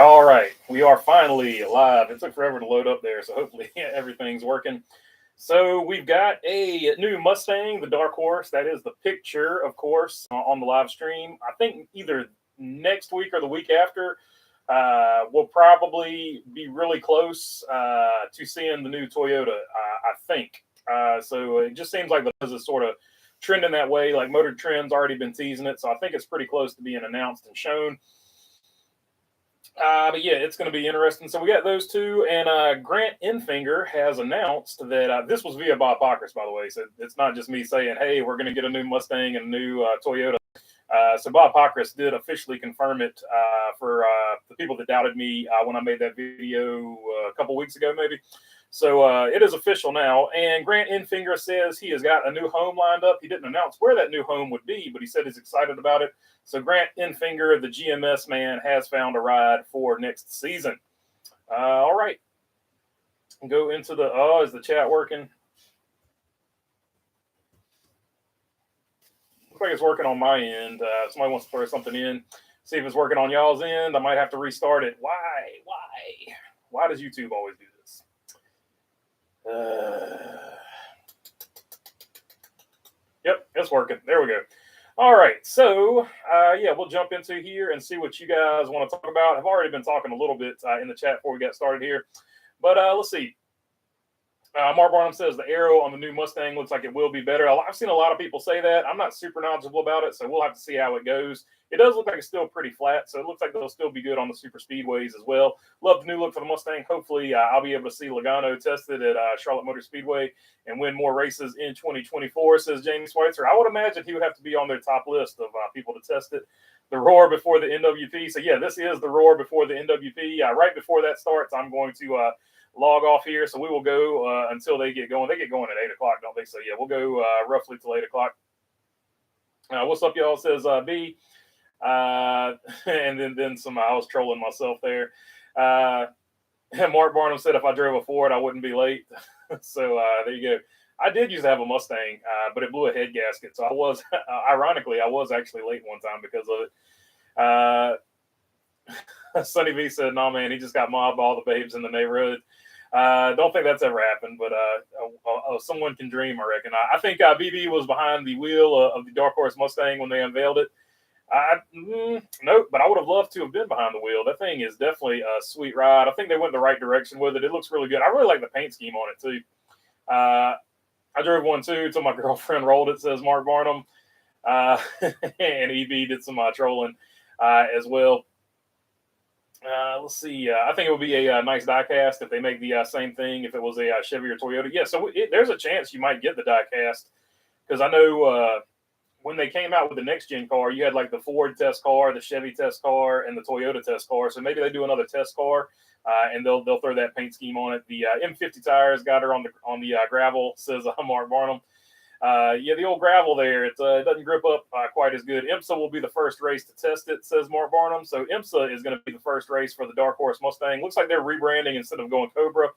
All right, we are finally live. It took forever to load up there, so hopefully everything's working. So we've got a new Mustang, the Dark Horse. That is the picture, of course, on the live stream. I think either next week or the week after, we'll probably be really close to seeing the new Toyota, I think. So it just seems like the buzz is sort of trending that way. Like Motor Trend's already been teasing it, so I think it's pretty close to being announced and shown. But yeah, it's going to be interesting. So we got those two, and Grant Enfinger has announced that this was via Bob Pockris, by the way. So it's not just me saying, "Hey, we're going to get a new Mustang and a new Toyota." So Bob Pockris did officially confirm it for the people that doubted me when I made that video a couple weeks ago, maybe. So it is official now, and Grant Enfinger says he has got a new home lined up. He didn't announce where that new home would be, but he said he's excited about it. So Grant Enfinger, the GMS man, has found a ride for next season. All right. Go into the, is the chat working? Looks like it's working on my end. Somebody wants to throw something in. See if it's working on y'all's end. I might have to restart it. Why does YouTube always do this? Yep, it's working. There we go. All right, so yeah, we'll jump into here and see what you guys want to talk about. I've already been talking a little bit in the chat before we got started here, but let's see. Mark Barnum says the aero on the new Mustang looks like it will be better. I've seen a lot of people say that. I'm not super knowledgeable about it, so we'll have to see how it goes. It does look like it's still pretty flat, so it looks like they'll still be good on the super speedways as well. Love the new look for the Mustang. Hopefully, I'll be able to see Logano tested at Charlotte Motor Speedway and win more races in 2024, says Jamie Schweitzer. I would imagine he would have to be on their top list of people to test it. The roar before the NWP. So, yeah, this is the roar before the NWP. Right before that starts, I'm going to log off here. So we will go until they get going. They get going at 8 o'clock, don't they? So, yeah, we'll go roughly till 8 o'clock. What's up, y'all, says B. And then some, I was trolling myself there. Mark Barnum said if I drove a Ford, I wouldn't be late. So there you go. I did used to have a Mustang, but it blew a head gasket. So I was, ironically, I was actually late one time because of it. Sonny V said, "No, man, he just got mobbed by all the babes in the neighborhood." Don't think that's ever happened, but someone can dream, I reckon. I think BB was behind the wheel of the Dark Horse Mustang when they unveiled it. Nope, but I would have loved to have been behind the wheel. That thing is definitely a sweet ride. I think they went the right direction with it. It looks really good. I really like the paint scheme on it, too. I drove one, too, until my girlfriend rolled it, says Mark Barnum. And EB did some trolling as well. Let's see. I think it would be a nice diecast if they make the same thing if it was a Chevy or Toyota. Yeah, so there's a chance you might get the diecast because I know when they came out with the next-gen car, you had like the Ford test car, the Chevy test car, and the Toyota test car. So maybe they do another test car, and they'll throw that paint scheme on it. The M50 tires got her on the gravel, says Mark Barnum. Yeah, the old gravel there, it doesn't grip up quite as good. IMSA will be the first race to test it, says Mark Barnum. So IMSA is going to be the first race for the Dark Horse Mustang. Looks like they're rebranding instead of going Cobra.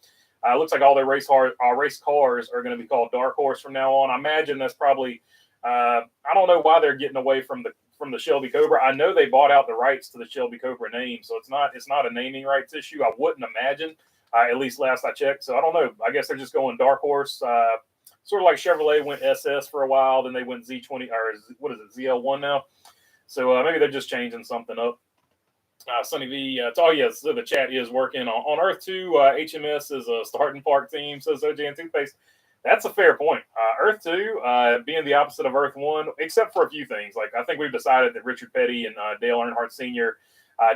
Looks like all their race cars are going to be called Dark Horse from now on. I imagine that's probably I don't know why they're getting away from the Shelby Cobra. I know they bought out the rights to the Shelby Cobra name, so it's not a naming rights issue. I wouldn't imagine, at least last I checked. So I don't know. I guess they're just going Dark Horse. Sort of like Chevrolet went SS for a while, then they went Z20 or what is it, ZL1 now. So maybe they're just changing something up. Sonny V, so the chat is working on Earth 2. HMS is a starting park team, says OJ and Toothpaste. That's a fair point. Earth 2 being the opposite of Earth 1, except for a few things. Like I think we've decided that Richard Petty and Dale Earnhardt Sr.,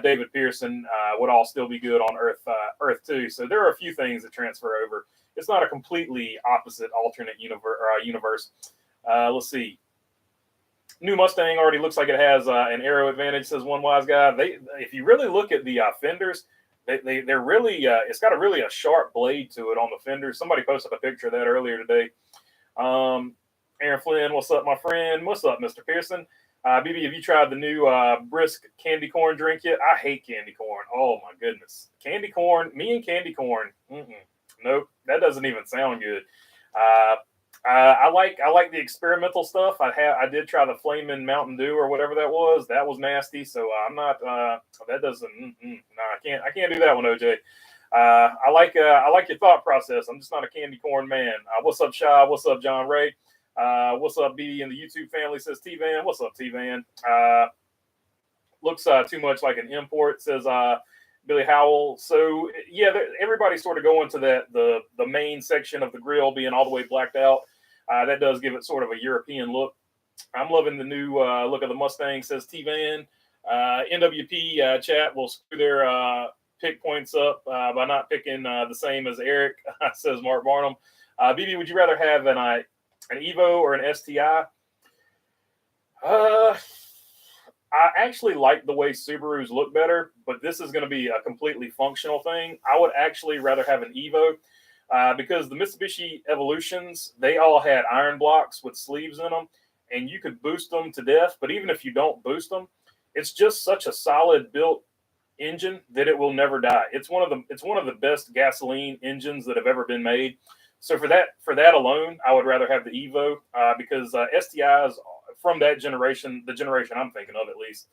David Pearson would all still be good on Earth 2. So there are a few things that transfer over. It's not a completely opposite alternate universe. Let's see. New Mustang already looks like it has an aero advantage, says one wise guy. If you really look at the fenders, they're really it's got a sharp blade to it on the fenders. Somebody posted a picture of that earlier today. Aaron Flynn, what's up, my friend? What's up, Mr. Pearson? BB, have you tried the new Brisk candy corn drink yet? I hate candy corn. Oh my goodness, candy corn. Me and candy corn. Nope, that doesn't even sound good. I like the experimental stuff. I did try the Flamin' Mountain Dew or whatever that was. That was nasty. So I'm not. That doesn't. No, I can't do that one, OJ. I like your thought process. I'm just not a candy corn man. What's up, Shy? What's up, John Ray? What's up, B in the YouTube family? Says T Van. What's up, T Van? Looks too much like an import. Says Billy Howell. So yeah, everybody's sort of going to the main section of the grill being all the way blacked out. That does give it sort of a European look. I'm loving the new look of the Mustang. Says T Van. NWP chat will screw their pick points up by not picking the same as Eric. Says Mark Barnum. BB, would you rather have an Evo or an STI? I actually like the way Subarus look better, but this is going to be a completely functional thing. I would actually rather have an Evo because the Mitsubishi Evolutions, they all had iron blocks with sleeves in them, and you could boost them to death. But even if you don't boost them, it's just such a solid built engine that it will never die. It's one of the best gasoline engines that have ever been made. So for that alone, I would rather have the Evo because STIs from that generation, the generation I'm thinking of at least,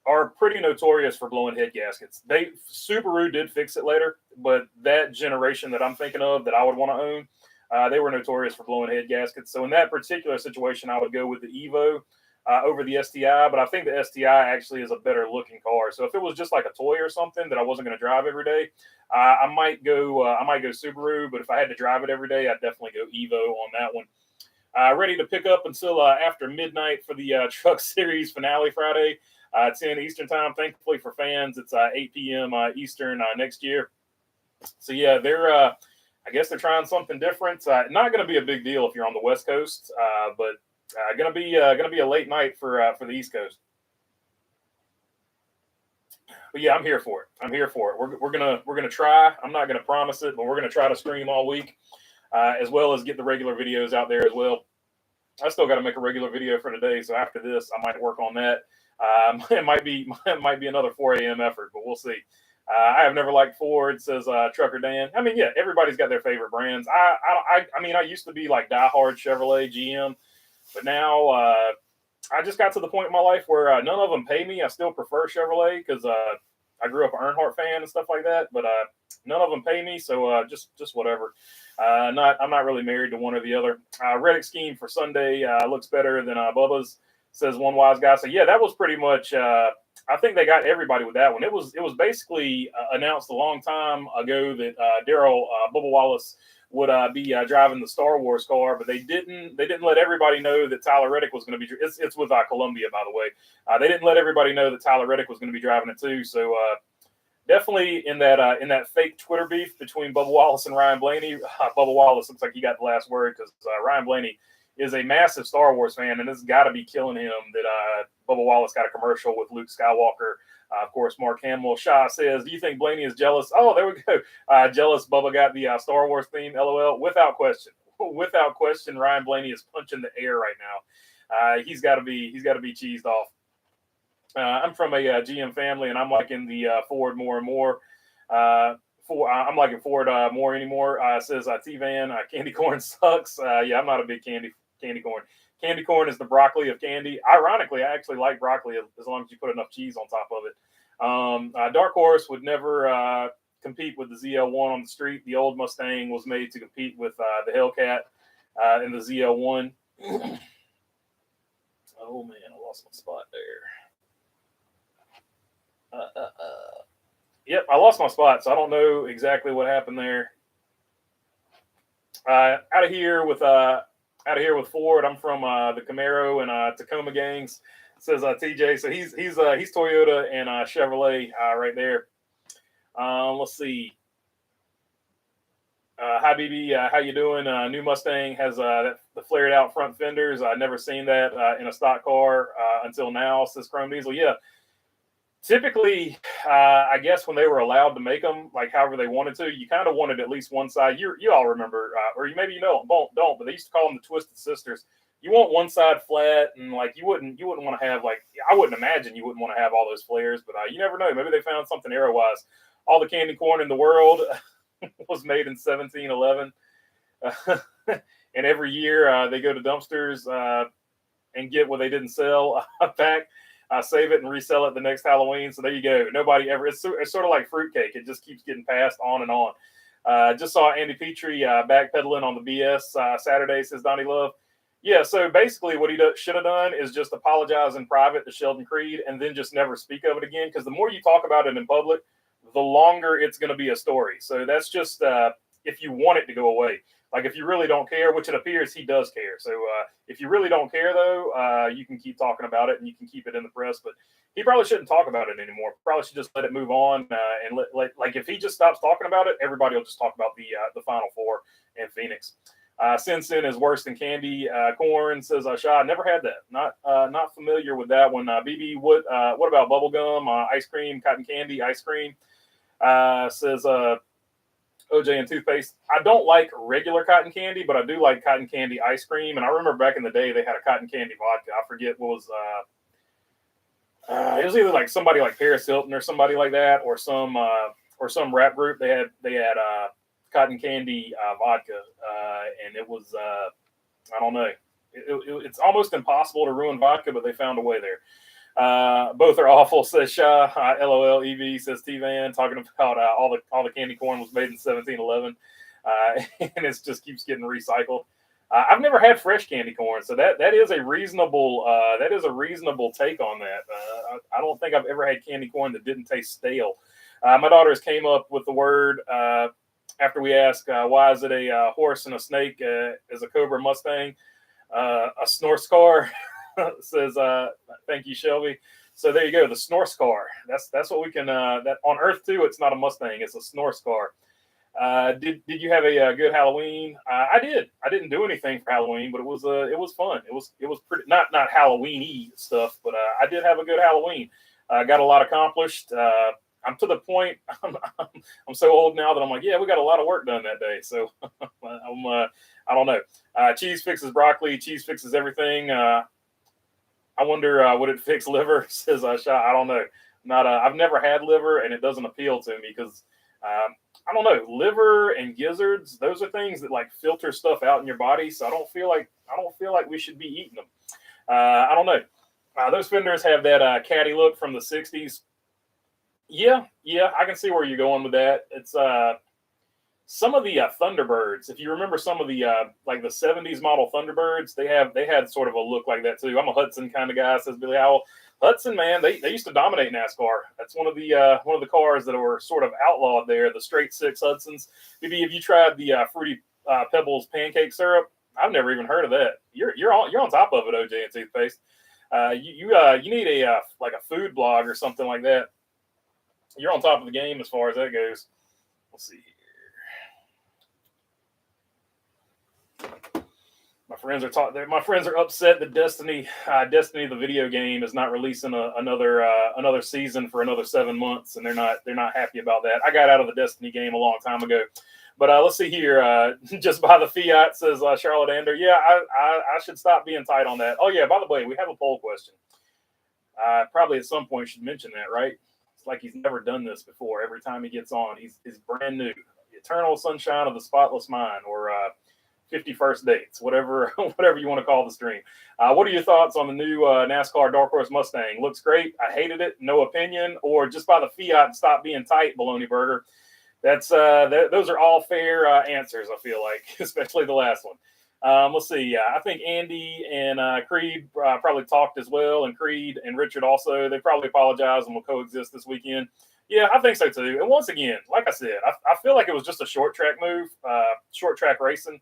are pretty notorious for blowing head gaskets. Subaru did fix it later, but that generation that I'm thinking of that I would want to own, they were notorious for blowing head gaskets. So in that particular situation, I would go with the Evo over the STI, but I think the STI actually is a better looking car. So if it was just like a toy or something that I wasn't going to drive every day, I might go Subaru. But if I had to drive it every day, I'd definitely go Evo on that one. Ready to pick up until after midnight for the Truck Series finale Friday, 10 Eastern time. Thankfully for fans, it's 8 p.m. Eastern next year. So yeah, I guess they're trying something different. Not going to be a big deal if you're on the West Coast, but gonna be a late night for the East Coast. But yeah, I'm here for it. We're gonna try. I'm not gonna promise it, but we're gonna try to stream all week, as well as get the regular videos out there as well. I still got to make a regular video for today, so after this, I might work on that. It might be another 4 a.m. effort, but we'll see. I have never liked Ford, says Trucker Dan. I mean, yeah, everybody's got their favorite brands. I mean, I used to be like diehard Chevrolet, GM, but now I just got to the point in my life where none of them pay me. I still prefer Chevrolet because I grew up an Earnhardt fan and stuff like that, but none of them pay me, so just whatever. I'm not really married to one or the other. Reddick scheme for Sunday looks better than Bubba's, says one wise guy. So yeah, that was pretty much. I think they got everybody with that one. It was basically announced a long time ago that Daryl Bubba Wallace would be driving the Star Wars car, but they didn't let everybody know that Tyler Reddick was going to be. It's with Columbia, by the way. They didn't let everybody know that Tyler Reddick was going to be driving it too. So definitely in that fake Twitter beef between Bubba Wallace and Ryan Blaney, Bubba Wallace looks like he got the last word because Ryan Blaney is a massive Star Wars fan, and it's got to be killing him that Bubba Wallace got a commercial with Luke Skywalker. Of course, Mark Hamill. Shah says, do you think Blaney is jealous? Oh, there we go. Jealous Bubba got the Star Wars theme, LOL. Without question. Without question, Ryan Blaney is punching the air right now. He's got to be cheesed off. I'm from a GM family, and I'm liking the Ford more and more. I'm liking Ford more anymore. Says T-Van, candy corn sucks. Yeah, I'm not a big candy corn. Candy corn is the broccoli of candy. Ironically, I actually like broccoli as long as you put enough cheese on top of it. Dark Horse would never compete with the ZL1 on the street. The old Mustang was made to compete with the Hellcat and the ZL1. Oh, man, I lost my spot there. Yep, I lost my spot, so I don't know exactly what happened there. Out of here with Ford. I'm from the Camaro and Tacoma gangs, says TJ. So he's Toyota and Chevrolet right there. Let's see. Hi BB, how you doing? New Mustang has the flared out front fenders. I've never seen that in a stock car until now, says Chrome Diesel. Yeah. Typically, I guess when they were allowed to make them, like however they wanted to, you kind of wanted at least one side. You all remember, or maybe you don't, but they used to call them the Twisted Sisters. You want one side flat, and like you wouldn't want to have like I wouldn't imagine you wouldn't want to have all those flares, but you never know. Maybe they found something aero wise. All the candy corn in the world was made in 1711. and every year they go to dumpsters and get what they didn't sell back, save it and resell it the next Halloween. So there you go. Nobody ever. It's sort of like fruitcake. It just keeps getting passed on and on. Just saw Andy Petrie backpedaling on the BS Saturday, says Donnie Love. Yeah, so basically what he should have done is just apologize in private to Sheldon Creed and then just never speak of it again, because the more you talk about it in public, the longer it's going to be a story. So that's just if you want it to go away. Like if you really don't care, which it appears he does care. So if you really don't care, though, you can keep talking about it and you can keep it in the press. But he probably shouldn't talk about it anymore. Probably should just let it move on and let like if he just stops talking about it, everybody will just talk about the Final Four and Phoenix. Sin Sin is worse than candy corn, says Shah. Never had that. Not familiar with that one. BB, what about bubblegum, ice cream, cotton candy, ice cream? Says OJ and toothpaste. I don't like regular cotton candy, but I do like cotton candy ice cream. And I remember back in the day they had a cotton candy vodka. I forget what was. It was either like somebody like Paris Hilton or somebody like that, or some rap group. They had cotton candy vodka, and it was I don't know. It's almost impossible to ruin vodka, but they found a way there. Both are awful, says Shah. LOL EV, says T-Van, talking about all the candy corn was made in 1711, and it just keeps getting recycled. I've never had fresh candy corn, so that is a reasonable take on that. I don't think I've ever had candy corn that didn't taste stale. My daughters came up with the word after we asked why is it a horse and a snake is a Cobra Mustang, a Snorscar. Says thank you, Shelby. So there you go, the Snorscar. That's what we can. That on Earth too. It's not a Mustang. It's a Snorscar. Did you have a good Halloween? I did. I didn't do anything for Halloween, but it was fun. It was pretty not Halloween-y stuff, but I did have a good Halloween. Got a lot accomplished. I'm to the point. I'm so old now that I'm like, yeah, we got a lot of work done that day. So I don't know. Cheese fixes broccoli. Cheese fixes everything. I wonder would it fix liver? Says Shah. I don't know. I've never had liver, and it doesn't appeal to me because I don't know. Liver and gizzards, those are things that like filter stuff out in your body. So I don't feel like we should be eating them. I don't know. Those fenders have that caddy look from the 60s. Yeah, I can see where you're going with that. It's some of the Thunderbirds. If you remember some of the like the 70s model Thunderbirds, they had sort of a look like that too. I'm a Hudson kind of guy, says Billy Howell. Hudson, man, they used to dominate NASCAR. That's one of the cars that were sort of outlawed there. The straight six Hudsons. Maybe if you tried the Fruity Pebbles pancake syrup, I've never even heard of that. You're on top of it, OJ and toothpaste. You need a like a food blog or something like that. You're on top of the game as far as that goes. Let's see here. My friends are upset that Destiny, the video game, is not releasing another season for another 7 months, and they're not happy about that. I got out of the Destiny game a long time ago, but let's see here. Just by the fiat, says Charlotte Ander. Yeah, I should stop being tight on that. Oh yeah, by the way, we have a poll question. Probably at some point should mention that, right? It's like he's never done this before. Every time he gets on, he's brand new. Eternal Sunshine of the Spotless Mind, or 51st Dates, whatever you want to call the stream. What are your thoughts on the new NASCAR Dark Horse Mustang? Looks great. I hated it. No opinion. Or just by the fiat and stop being tight, Baloney Burger. That's those are all fair answers, I feel like, especially the last one. Let's see. I think Andy and Creed probably talked as well, and Creed and Richard also. They probably apologize and will coexist this weekend. Yeah, I think so too. And once again, like I said, I feel like it was just a short track move, short track racing.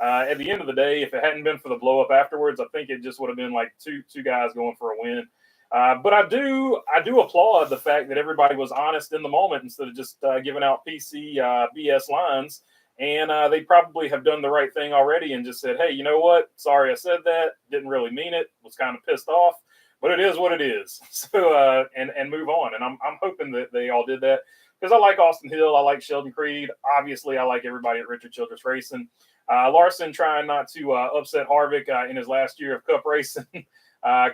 At the end of the day, if it hadn't been for the blow up afterwards, I think it just would have been like two guys going for a win. But I do applaud the fact that everybody was honest in the moment instead of just giving out PC BS lines. And they probably have done the right thing already and just said, hey, you know what? Sorry I said that. Didn't really mean it. Was kind of pissed off. But it is what it is. So and move on. And I'm hoping that they all did that because I like Austin Hill. I like Sheldon Creed. Obviously, I like everybody at Richard Childress Racing. Larson trying not to upset Harvick in his last year of Cup racing.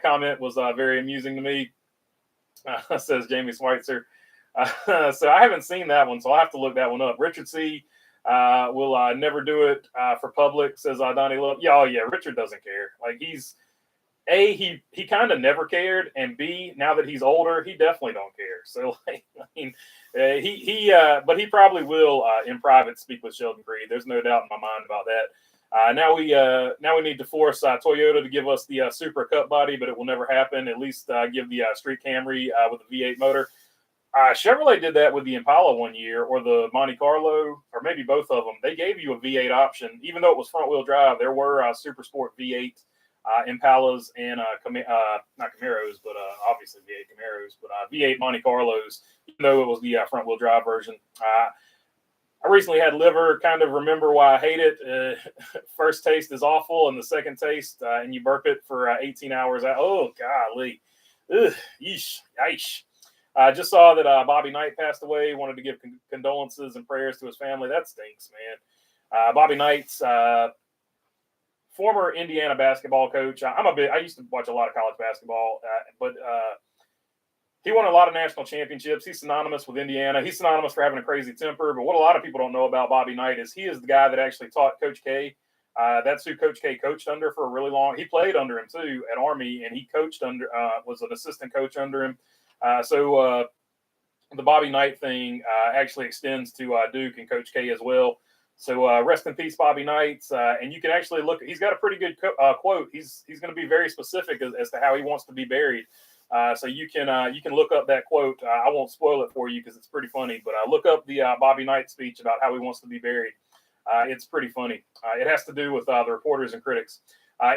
Comment was very amusing to me, says Jamie Schweitzer. So I haven't seen that one, so I'll have to look that one up. Richard C. Will never do it for public, says Donnie Love. Yeah, oh yeah, Richard doesn't care. Like he kind of never cared, and B, now that he's older, he definitely don't care. So like, I mean, but he probably will in private speak with Sheldon Creed. There's no doubt in my mind about that. Now we need to force Toyota to give us the Supra Cup body, but it will never happen. At least give the Street Camry with a V8 motor. Chevrolet did that with the Impala one year, or the Monte Carlo, or maybe both of them. They gave you a V8 option, even though it was front wheel drive. There were Super Sport V8 Impalas and not Camaros, but obviously V8 Camaros, but V8 Monte Carlos, even though it was the front wheel drive version. I recently had liver, kind of remember why I hate it. First taste is awful, and the second taste, and you burp it for 18 hours. Oh, golly. Ugh, yeesh, yeesh. I just saw that Bobby Knight passed away. Wanted to give condolences and prayers to his family. That stinks, man. Bobby Knight's former Indiana basketball coach. I used to watch a lot of college basketball, but he won a lot of national championships. He's synonymous with Indiana. He's synonymous for having a crazy temper. But what a lot of people don't know about Bobby Knight is he is the guy that actually taught Coach K. That's who Coach K coached under for a really long. He played under him too at Army, and he coached under was an assistant coach under him. So the Bobby Knight thing actually extends to Duke and Coach K as well. So rest in peace, Bobby Knight. And you can actually look. He's got a pretty good quote. He's going to be very specific as to how he wants to be buried. So you can look up that quote. I won't spoil it for you because it's pretty funny. But look up the Bobby Knight speech about how he wants to be buried. It's pretty funny. It has to do with the reporters and critics.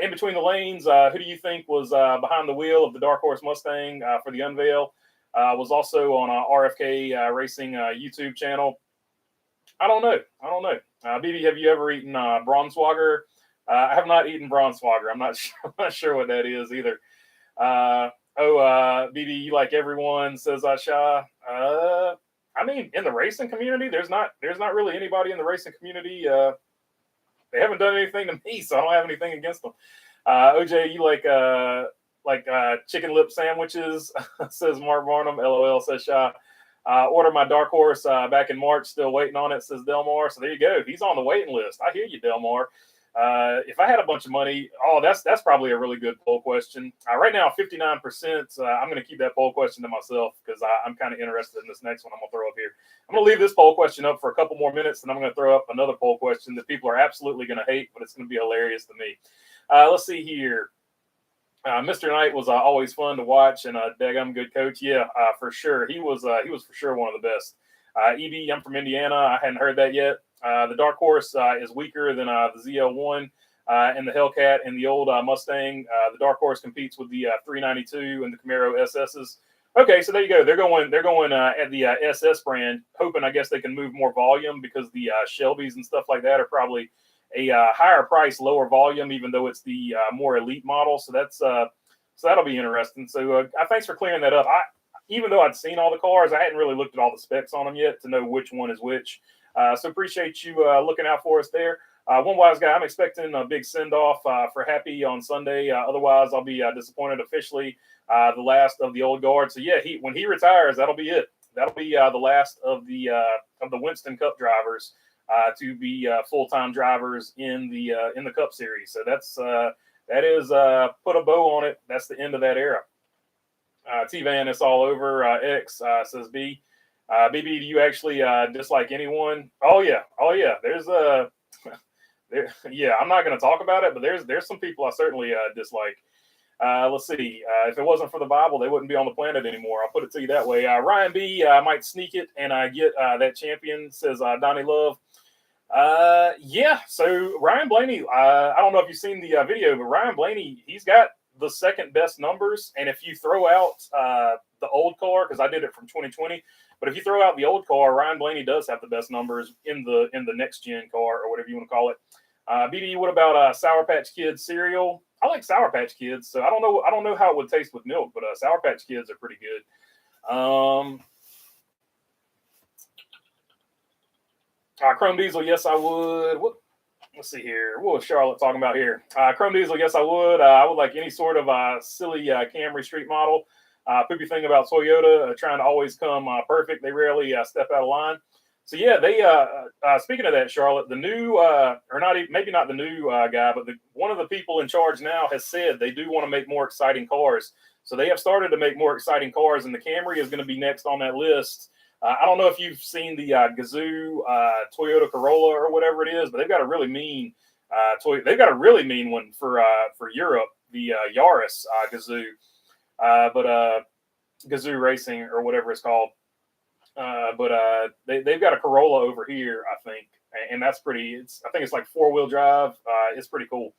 In between the lanes, who do you think was behind the wheel of the Dark Horse Mustang for the unveil? Was also on RFK Racing YouTube channel. I don't know. BB, have you ever eaten Braunschweiger? I have not eaten Braunschweiger. I'm not sure what that is either. BB, you like everyone, says Asha. I mean, in the racing community, there's not really anybody in the racing community. They haven't done anything to me, so I don't have anything against them. OJ, you like chicken lip sandwiches, says Mark Varnum. LOL, says Sha. Order my Dark Horse back in March, still waiting on it, says Delmar. So there you go. He's on the waiting list. I hear you, Delmar. If I had a bunch of money, that's probably a really good poll question. Right now, 59%. I'm going to keep that poll question to myself because I'm kind of interested in this next one I'm going to throw up here. I'm going to leave this poll question up for a couple more minutes, and I'm going to throw up another poll question that people are absolutely going to hate, but it's going to be hilarious to me. Let's see here. Mr. Knight was always fun to watch and a daggum good coach. Yeah, for sure. He was for sure one of the best. EB, I'm from Indiana. I hadn't heard that yet. The Dark Horse is weaker than the ZL1 and the Hellcat and the old Mustang. The Dark Horse competes with the 392 and the Camaro SSs. Okay, so there you go. They're going at the SS brand, hoping I guess they can move more volume because the Shelbys and stuff like that are probably a higher price, lower volume, even though it's the more elite model. So that'll be interesting. So thanks for clearing that up. Even though I'd seen all the cars, I hadn't really looked at all the specs on them yet to know which one is which. So appreciate you looking out for us there. One wise guy, I'm expecting a big send-off for Happy on Sunday. Otherwise, I'll be disappointed officially. The last of the old guard. So yeah, when he retires, that'll be it. That'll be the last of the Winston Cup drivers to be full-time drivers in the Cup Series. So that is put a bow on it. That's the end of that era. T-Van, it's all over. X says B. BB, do you actually dislike anyone? Oh yeah. There's yeah. I'm not going to talk about it, but there's some people I certainly dislike. Let's see. If it wasn't for the Bible, they wouldn't be on the planet anymore. I'll put it to you that way. Ryan B, I might sneak it and get that champion, says Donnie Love. Yeah. So Ryan Blaney, I don't know if you've seen the video, but Ryan Blaney, he's got the second best numbers. And if you throw out the old car, because I did it from 2020, but if you throw out the old car, Ryan Blaney does have the best numbers in the next gen car or whatever you want to call it. BD, what about Sour Patch Kids cereal? I like Sour Patch Kids, so I don't know how it would taste with milk, but Sour Patch Kids are pretty good. Chrome Diesel, yes, I would. Let's see here. What was Charlotte talking about here? Chrome Diesel, yes, I would. I would like any sort of silly Camry street model. Poopy thing about Toyota, trying to always come perfect. They rarely step out of line. So yeah, they speaking of that, Charlotte, the new or not even, maybe not the new guy, but one of the people in charge now has said they do want to make more exciting cars. So they have started to make more exciting cars, and the Camry is going to be next on that list. I don't know if you've seen the Gazoo Toyota Corolla or whatever it is, but they've got a really mean they've got a really mean one for Europe, the Yaris Gazoo, but Gazoo Racing or whatever it's called. But they've got a Corolla over here, I think, and that's pretty. I think it's like 4-wheel drive. It's pretty cool.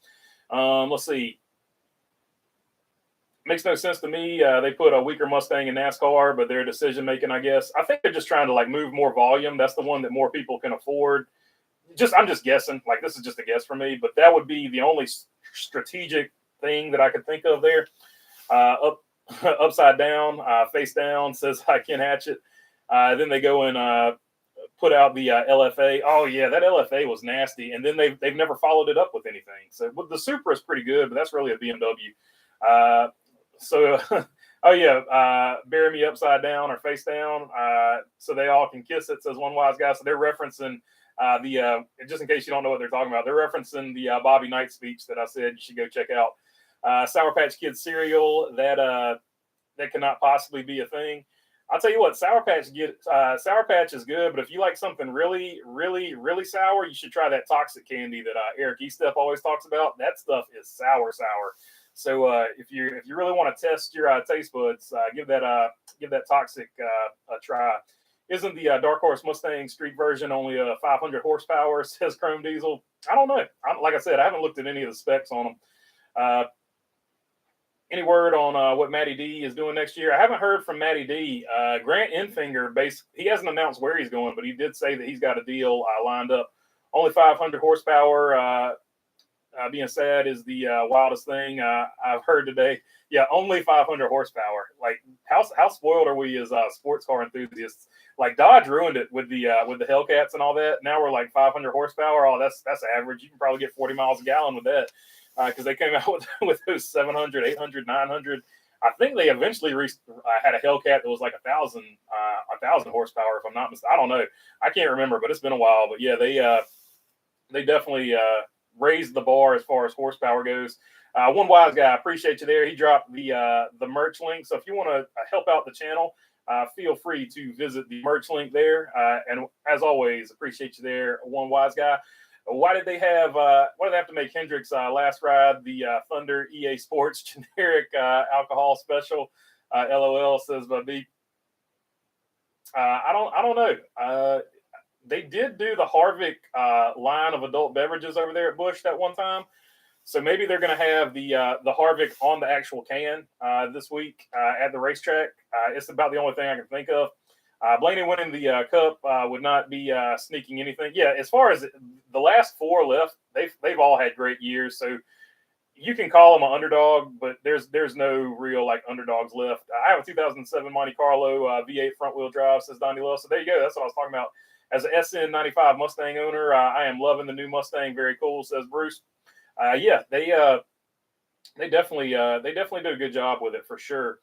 Let's see. Makes no sense to me. They put a weaker Mustang in NASCAR, but their decision making, I guess. I think they're just trying to like move more volume. That's the one that more people can afford. I'm just guessing. Like, this is just a guess for me, but that would be the only strategic thing that I could think of there. Upside down, face down, says Ken Hatchett. Then they go and put out the LFA. Oh yeah, that LFA was nasty. And then they've never followed it up with anything. So the Supra is pretty good, but that's really a BMW. Oh yeah, bury me upside down or face down, so they all can kiss it, says one wise guy. So they're referencing just in case you don't know what they're talking about, they're referencing the Bobby Knight speech that I said you should go check out. Sour Patch Kids cereal, that cannot possibly be a thing. I'll tell you what, Sour Patch is good, but if you like something really, really, really sour, you should try that toxic candy that Eric Estep always talks about. That stuff is sour. So if you really want to test your taste buds, give that toxic a try. Isn't the Dark Horse Mustang Street version only 500 horsepower? Says Chrome Diesel. I don't know. Like I said, I haven't looked at any of the specs on them. Any word on what Matty D is doing next year? I haven't heard from Matty D. Grant Enfinger, he hasn't announced where he's going, but he did say that he's got a deal lined up. Only 500 horsepower. Being sad is the wildest thing I've heard today. Yeah, only 500 horsepower. Like, how spoiled are we as sports car enthusiasts? Like, Dodge ruined it with the Hellcats and all that. Now we're like 500 horsepower. Oh, that's average. You can probably get 40 miles a gallon with that, because they came out with those 700, 800, 900. I think they eventually had a Hellcat that was like 1,000 horsepower, if I'm not mistaken. I don't know. I can't remember, but it's been a while. But yeah, they definitely raised the bar as far as horsepower goes. One wise guy, appreciate you there. He dropped the merch link. So if you want to help out the channel, feel free to visit the merch link there. And as always, appreciate you there, one wise guy. Why did they have to make Hendrick's last ride the Thunder EA Sports generic alcohol special? LOL, says Bubby. I don't know. They did do the Harvick line of adult beverages over there at Busch that one time. So maybe they're going to have the Harvick on the actual can this week at the racetrack. It's about the only thing I can think of. Blaney winning the Cup would not be sneaking anything. Yeah, as far as the last 4 left, they've all had great years. So you can call them an underdog, but there's no real like underdogs left. I have a 2007 Monte Carlo V8 front wheel drive, says Donnie Love. So there you go. That's what I was talking about. As an SN95 Mustang owner, I am loving the new Mustang. Very cool, says Bruce. Yeah, they definitely do a good job with it for sure.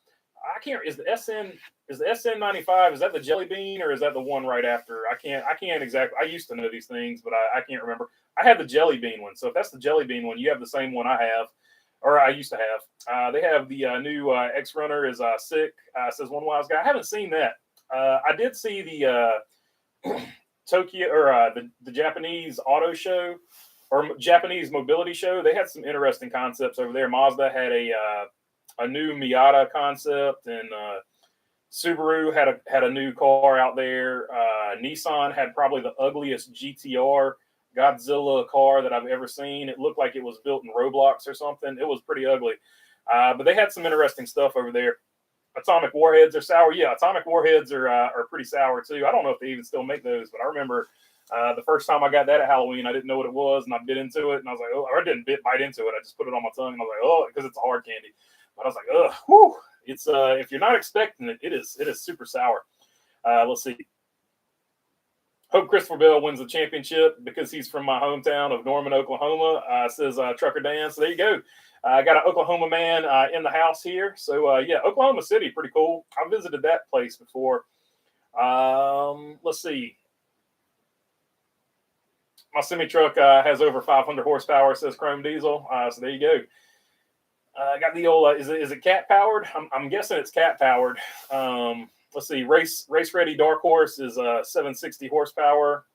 I can't. Is the SN95? Is that the Jelly Bean or is that the one right after? I can't exactly. I used to know these things, but I can't remember. I had the Jelly Bean one. So if that's the Jelly Bean one, you have the same one I have, or I used to have. They have the new X Runner is sick. Says one wise guy. I haven't seen that. I did see the Tokyo or the Japanese auto show or Japanese mobility show. They had some interesting concepts over there. Mazda had a new Miata concept, and Subaru had a new car out there. Nissan had probably the ugliest GTR Godzilla car that I've ever seen. It looked like it was built in Roblox or something. It was pretty ugly. But they had some interesting stuff over there. Atomic warheads are sour. Yeah, atomic warheads are pretty sour too. I don't know if they even still make those, but I remember the first time I got that at Halloween, I didn't know what it was, and I bit into it, and I was like, oh, or I didn't bite into it. I just put it on my tongue, and I was like, oh, because it's a hard candy. But I was like, ugh, whew. It's if you're not expecting it, it is super sour. Let's see. Hope Christopher Bell wins the championship because he's from my hometown of Norman, Oklahoma. Says Trucker Dan. So there you go. I got an Oklahoma man in the house here. So yeah, Oklahoma City, pretty cool. I visited that place before. Let's see. My semi truck has over 500 horsepower. Says Chrome Diesel. So there you go. I got the old. Is it cat powered? I'm guessing it's cat powered. Let's see. Race ready Dark Horse is 760 horsepower.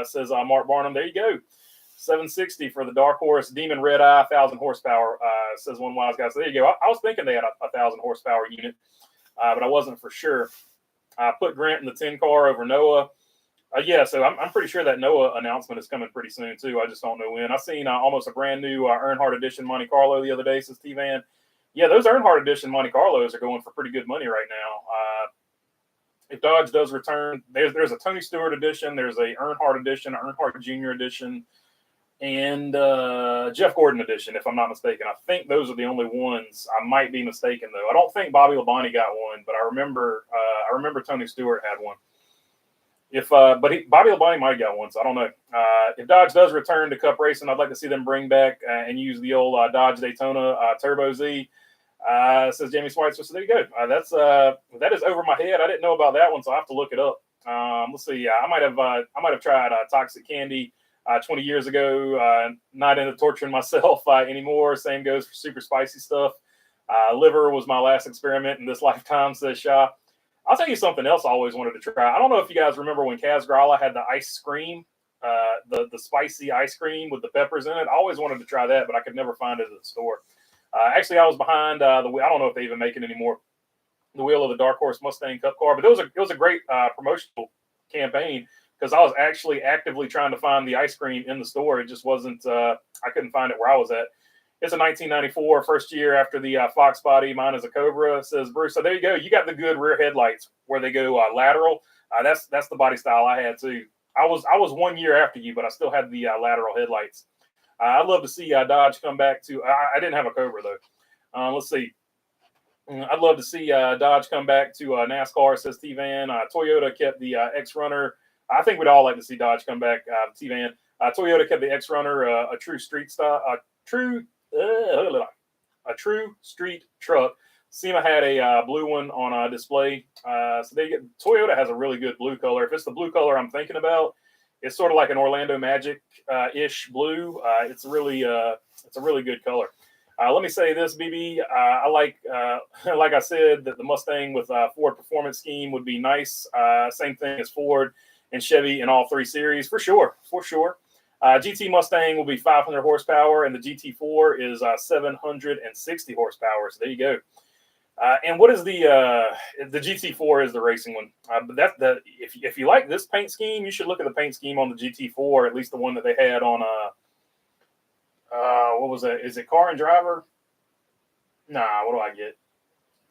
Says Mark Barnum. There you go. 760 for the Dark Horse Demon Red Eye, 1,000 horsepower. Says one wise guy. So there you go. I was thinking they had a 1,000 horsepower unit, but I wasn't for sure. I put Grant in the 10 car over Noah. Yeah, so I'm pretty sure that Noah announcement is coming pretty soon too. I just don't know when. I seen almost a brand new Earnhardt Edition Monte Carlo the other day. Says T-Van. Yeah, those Earnhardt Edition Monte Carlos are going for pretty good money right now. If Dodge does return, there's a Tony Stewart edition, there's a Earnhardt edition, Earnhardt Jr. edition, and Jeff Gordon edition, if I'm not mistaken. I think those are the only ones. I might be mistaken though. I don't think Bobby Labonte got one, but I remember Tony Stewart had one. Bobby Labonte might have got one, so I don't know. If Dodge does return to Cup racing, I'd like to see them bring back and use the old Dodge Daytona Turbo Z. Says Jamie Schweitzer. So there you go. That is over my head. I didn't know about that one, so I have to look it up. Let's see. I might have tried Toxic Candy 20 years ago. Not into torturing myself anymore. Same goes for super spicy stuff. Liver was my last experiment in this lifetime. Says Shaw. I'll tell you something else I always wanted to try. I don't know if you guys remember when Kaz Grala had the ice cream, the spicy ice cream with the peppers in it. I always wanted to try that, but I could never find it at the store. Actually, I was behind I don't know if they even make it anymore. The wheel of the Dark Horse Mustang Cup car, but it was a great promotional campaign because I was actually actively trying to find the ice cream in the store. It just wasn't. I couldn't find it where I was at. It's a 1994, first year after the Fox body. Mine is a Cobra, says Bruce. So there you go. You got the good rear headlights where they go lateral. That's the body style I had too. I was 1 year after you, but I still had the lateral headlights. I'd love to see Dodge come back to. I didn't have a Cobra though. Let's see. I'd love to see Dodge come back to NASCAR. Says T-Van. Toyota kept the X-Runner. I think we'd all like to see Dodge come back. T-Van. Toyota kept the X-Runner, a true street style, a true street truck. SEMA had a blue one on display. So Toyota has a really good blue color. If it's the blue color I'm thinking about, it's sort of like an Orlando Magic ish blue. It's a really good color. Let me say this, BB. I like I said, that the Mustang with Ford Performance Scheme would be nice. Same thing as Ford and Chevy in all three series, for sure. GT Mustang will be 500 horsepower, and the GT4 is 760 horsepower. So there you go. And what is the GT4 is the racing one. But if you like this paint scheme, you should look at the paint scheme on the GT4, at least the one that they had on what was that? Is it Car and Driver? Nah, what do I get?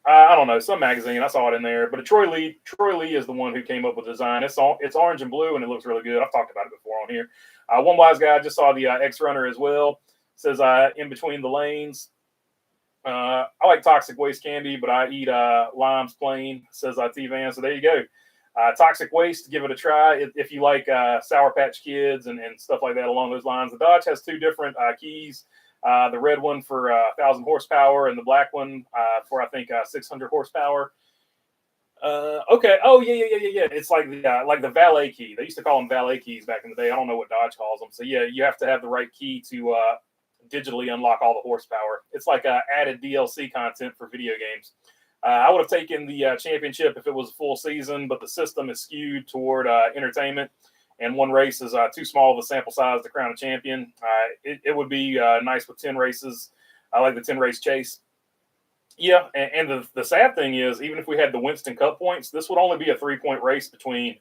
I don't know, some magazine. I saw it in there. But Troy Lee is the one who came up with the design. It's orange and blue, and it looks really good. I've talked about it before on here. One wise guy just saw the X-Runner as well. Says in between the lanes. I like Toxic Waste candy, but I eat limes plain. Says T-Van. So there you go. Toxic Waste, give it a try if you like Sour Patch Kids and stuff like that along those lines. The Dodge has two different keys. The red one for 1,000 horsepower and the black one for, I think, 600 horsepower. Okay. Oh, yeah. It's like the valet key. They used to call them valet keys back in the day. I don't know what Dodge calls them. So, yeah, you have to have the right key to digitally unlock all the horsepower. It's like added DLC content for video games. I would have taken the championship if it was a full season, but the system is skewed toward entertainment, and one race is too small of a sample size to crown a champion. It would be nice with 10 races. I like the 10-race chase. Yeah, and the sad thing is, even if we had the Winston Cup points, this would only be a 3-point race between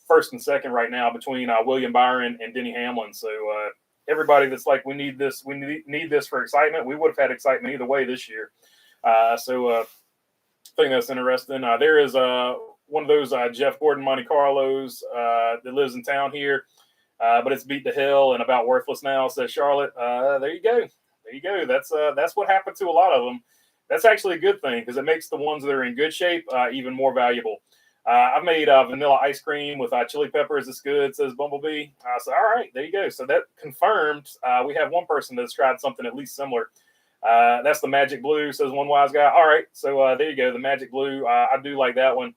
first and second right now, between William Byron and Denny Hamlin. So everybody that's like, we need this for excitement, we would have had excitement either way this year. I think that's interesting. There is one of those Jeff Gordon Monte Carlos that lives in town here, but it's beat to hell and about worthless now, says Charlotte. There you go. That's what happened to a lot of them. That's actually a good thing because it makes the ones that are in good shape even more valuable. I've made vanilla ice cream with chili peppers. It's good, says Bumblebee. So all right, there you go. So that confirmed we have one person that's tried something at least similar. That's the Magic Blue, says one wise guy. All right, so there you go, the Magic Blue. I do like that one.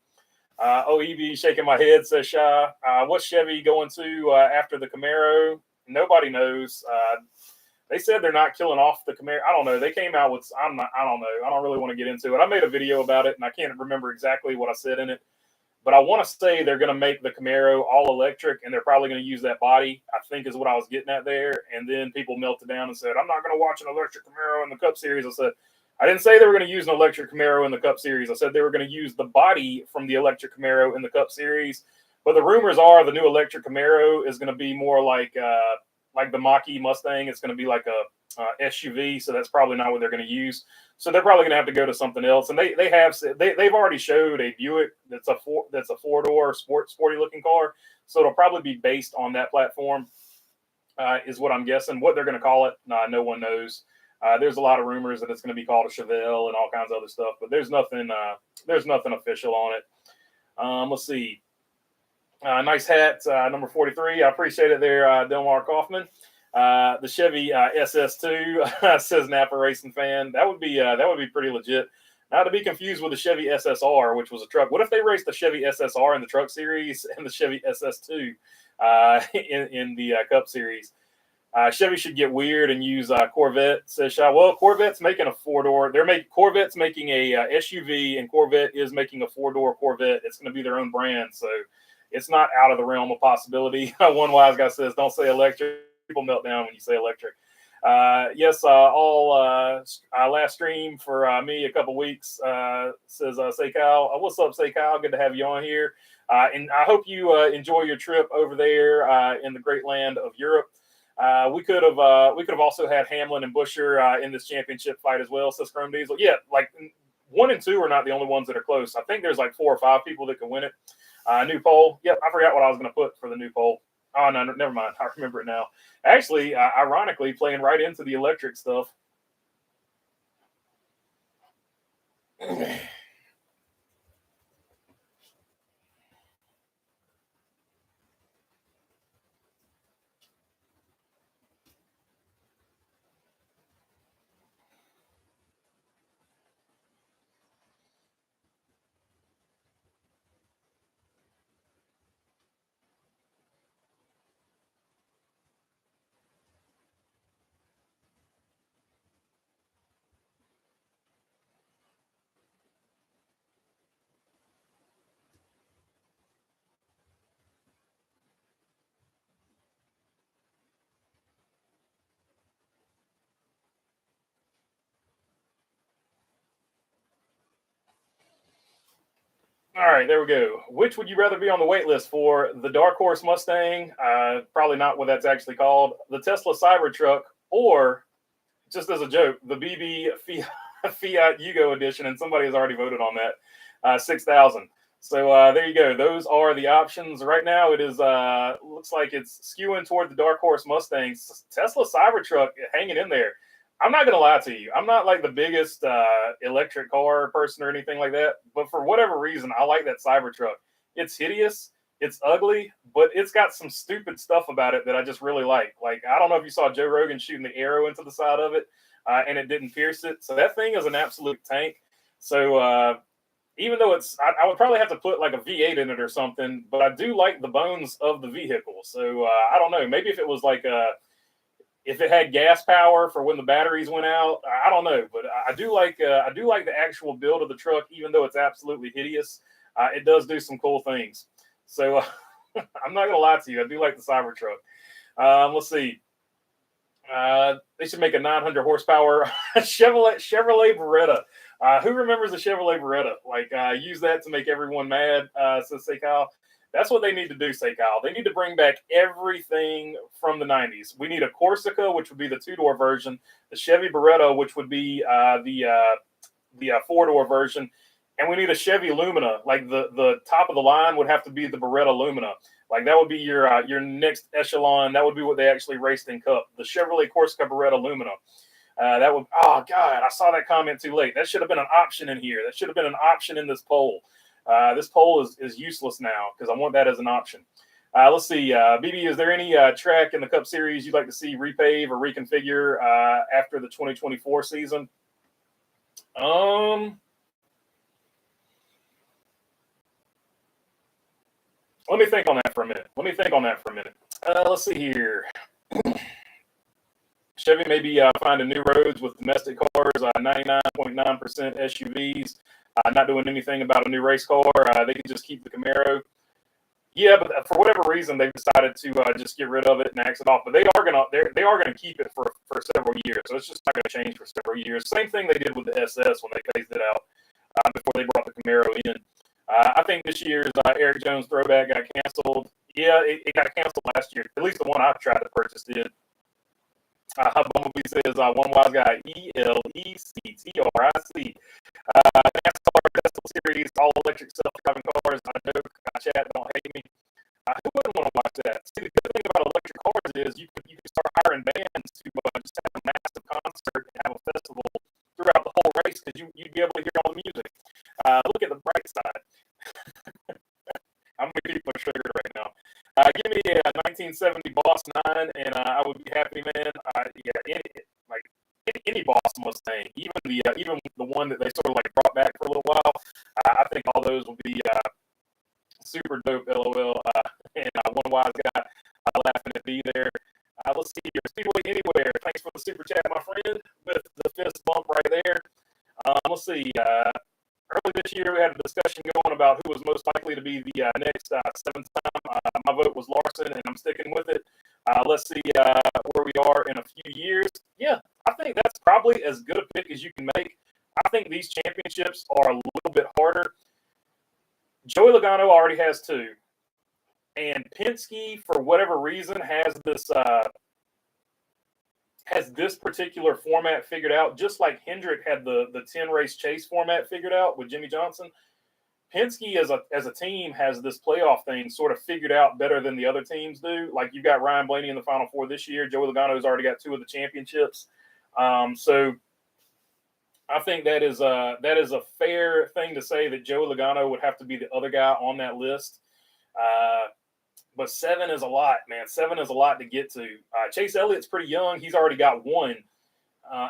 EB shaking my head, says Shy. What's Chevy going to after the Camaro? Nobody knows. They said they're not killing off the Camaro. I don't know. They came out with, I don't know. I don't really want to get into it. I made a video about it, and I can't remember exactly what I said in it. But I want to say they're going to make the Camaro all electric, and they're probably going to use that body, I think is what I was getting at there. And then people melted down and said, I'm not going to watch an electric Camaro in the Cup Series. I said, I didn't say they were going to use an electric Camaro in the Cup Series. I said they were going to use the body from the electric Camaro in the Cup Series. But the rumors are the new electric Camaro is going to be more like the Mach-E Mustang. It's going to be like a SUV, so that's probably not what they're going to use. So they're probably going to have to go to something else. And they've already showed a Buick that's a four-door sporty looking car. So it'll probably be based on that platform, is what I'm guessing. What they're going to call it, no one knows. There's a lot of rumors that it's going to be called a Chevelle and all kinds of other stuff, but there's nothing official on it. Let's see. Nice hat, number 43. I appreciate it there, Delmar Kaufman. The Chevy SS2 says Napa Racing Fan. That would be pretty legit. Not to be confused with the Chevy SSR, which was a truck. What if they raced the Chevy SSR in the Truck Series and the Chevy SS2 in the Cup Series? Chevy should get weird and use Corvette, says Shaw. Well, Corvette's making a four-door. Corvette's making a SUV, and Corvette is making a four-door Corvette. It's going to be their own brand, so it's not out of the realm of possibility. One wise guy says, don't say electric. People melt down when you say electric. Yes, last stream for me a couple weeks, says Say Kyle. What's up, Say Kyle? Good to have you on here. And I hope you enjoy your trip over there in the great land of Europe. We could have also had Hamlin and Buescher in this championship fight as well, says Chrome Diesel. Yeah, like 1 and 2 are not the only ones that are close. I think there's like 4 or 5 people that can win it. New poll. Yep, I forgot what I was going to put for the new poll. Oh, no, never mind. I remember it now. Actually, ironically, playing right into the electric stuff. All right, there we go. Which would you rather be on the wait list for? The Dark Horse Mustang, probably not what that's actually called, the Tesla Cybertruck, or, just as a joke, the BB Fiat Yugo edition, and somebody has already voted on that, 6,000. So there you go. Those are the options. Right now it is, looks like it's skewing toward the Dark Horse Mustangs. Tesla Cybertruck hanging in there. I'm not going to lie to you. I'm not like the biggest electric car person or anything like that. But for whatever reason, I like that Cybertruck. It's hideous. It's ugly, but it's got some stupid stuff about it that I just really like. Like, I don't know if you saw Joe Rogan shooting the arrow into the side of it and it didn't pierce it. So that thing is an absolute tank. So even though I would probably have to put like a V8 in it or something, but I do like the bones of the vehicle. So I don't know. Maybe if it was like if it had gas power for when the batteries went out, I don't know, but I do like the actual build of the truck, even though it's absolutely hideous. It does do some cool things. So I'm not gonna lie to you, I do like the Cybertruck. Let's see. They should make a 900 horsepower Chevrolet Beretta. Who remembers the Chevrolet Beretta? Like use that to make everyone mad. Says Say Kyle. That's what they need to do, Say Kyle. They need to bring back everything from the 90s. We need a Corsica, which would be the 2-door version, the Chevy Beretta, which would be the 4-door version, and we need a Chevy Lumina. Like the top of the line would have to be the Beretta Lumina. Like that would be your next echelon. That would be what they actually raced in Cup. The Chevrolet Corsica Beretta Lumina. That would. Oh God, I saw that comment too late. That should have been an option in here. That should have been an option in this poll. This poll is useless now because I want that as an option. Let's see. BB, is there any track in the Cup Series you'd like to see repave or reconfigure after the 2024 season? Let me think on that for a minute. Let's see here. Chevy maybe finding new roads with domestic cars, 99.9% SUVs, not doing anything about a new race car. They can just keep the Camaro. Yeah, but for whatever reason, they've decided to just get rid of it and axe it off. But they are gonna keep it for several years. So it's just not gonna change for several years. Same thing they did with the SS when they phased it out before they brought the Camaro in. I think this year's Eric Jones throwback got canceled. Yeah, it got canceled last year. At least the one I've tried to purchase did. Bumblebee says, one wise guy, ELECTRIC. NASCAR Tesla Series, all electric self-driving cars. I know, chat, don't hate me. Who wouldn't want to watch that? See, the good thing about electric cars is you can start hiring bands to just have a massive concert and have a festival throughout the whole race because you'd be able to hear all the music. Look at the bright side. I'm going to keep my triggered right now. Give me a 1970 Boss 9, and I would be happy, man. Any Boss Mustang, even the one that they sort of like brought back for a little while. I think all those will be super dope. LOL. And one wise guy laughing at me there. Let's see here. Speedway Anywhere. Thanks for the super chat, my friend, with the fist bump right there. Let's see. Early this year, we had a discussion going about who was most likely to be the next seventh time. My vote was Larson, and I'm sticking with it. Let's see where we are in a few years. Yeah, I think that's probably as good a pick as you can make. I think these championships are a little bit harder. Joey Logano already has 2. And Penske, for whatever reason, has this particular format figured out, just like Hendrick had the 10-race chase format figured out with Jimmy Johnson. Penske as a team has this playoff thing sort of figured out better than the other teams do. Like you've got Ryan Blaney in the Final Four this year. Joey Logano's already got 2 of the championships. So I think that is a fair thing to say that Joey Logano would have to be the other guy on that list. But 7 is a lot, man. 7 is a lot to get to. Chase Elliott's pretty young. He's already got 1.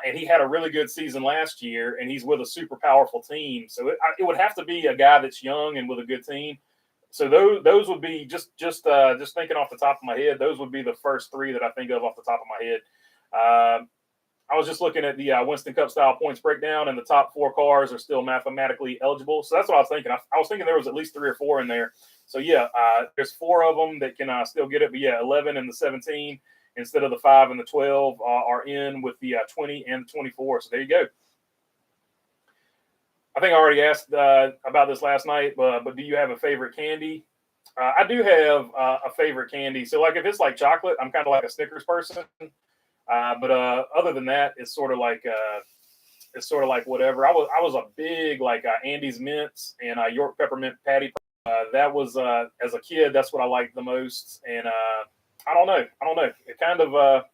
And he had a really good season last year, and he's with a super powerful team. So it would have to be a guy that's young and with a good team. So those would be just thinking off the top of my head. Those would be the first 3 that I think of off the top of my head. I was just looking at the Winston Cup style points breakdown, and the top 4 cars are still mathematically eligible. So that's what I was thinking. I was thinking there was at least 3 or 4 in there. So yeah, there's 4 of them that can still get it. But yeah, 11 and the 17 instead of the 5 and the 12 are in with the 20 and the 24. So there you go. I think I already asked about this last night, but do you have a favorite candy? I do have a favorite candy. So like if it's like chocolate, I'm kind of like a Snickers person. But other than that, it's sort of like whatever. I was a big like Andy's Mints and York Peppermint Patty. That was as a kid, that's what I liked the most. And I don't know. It kind of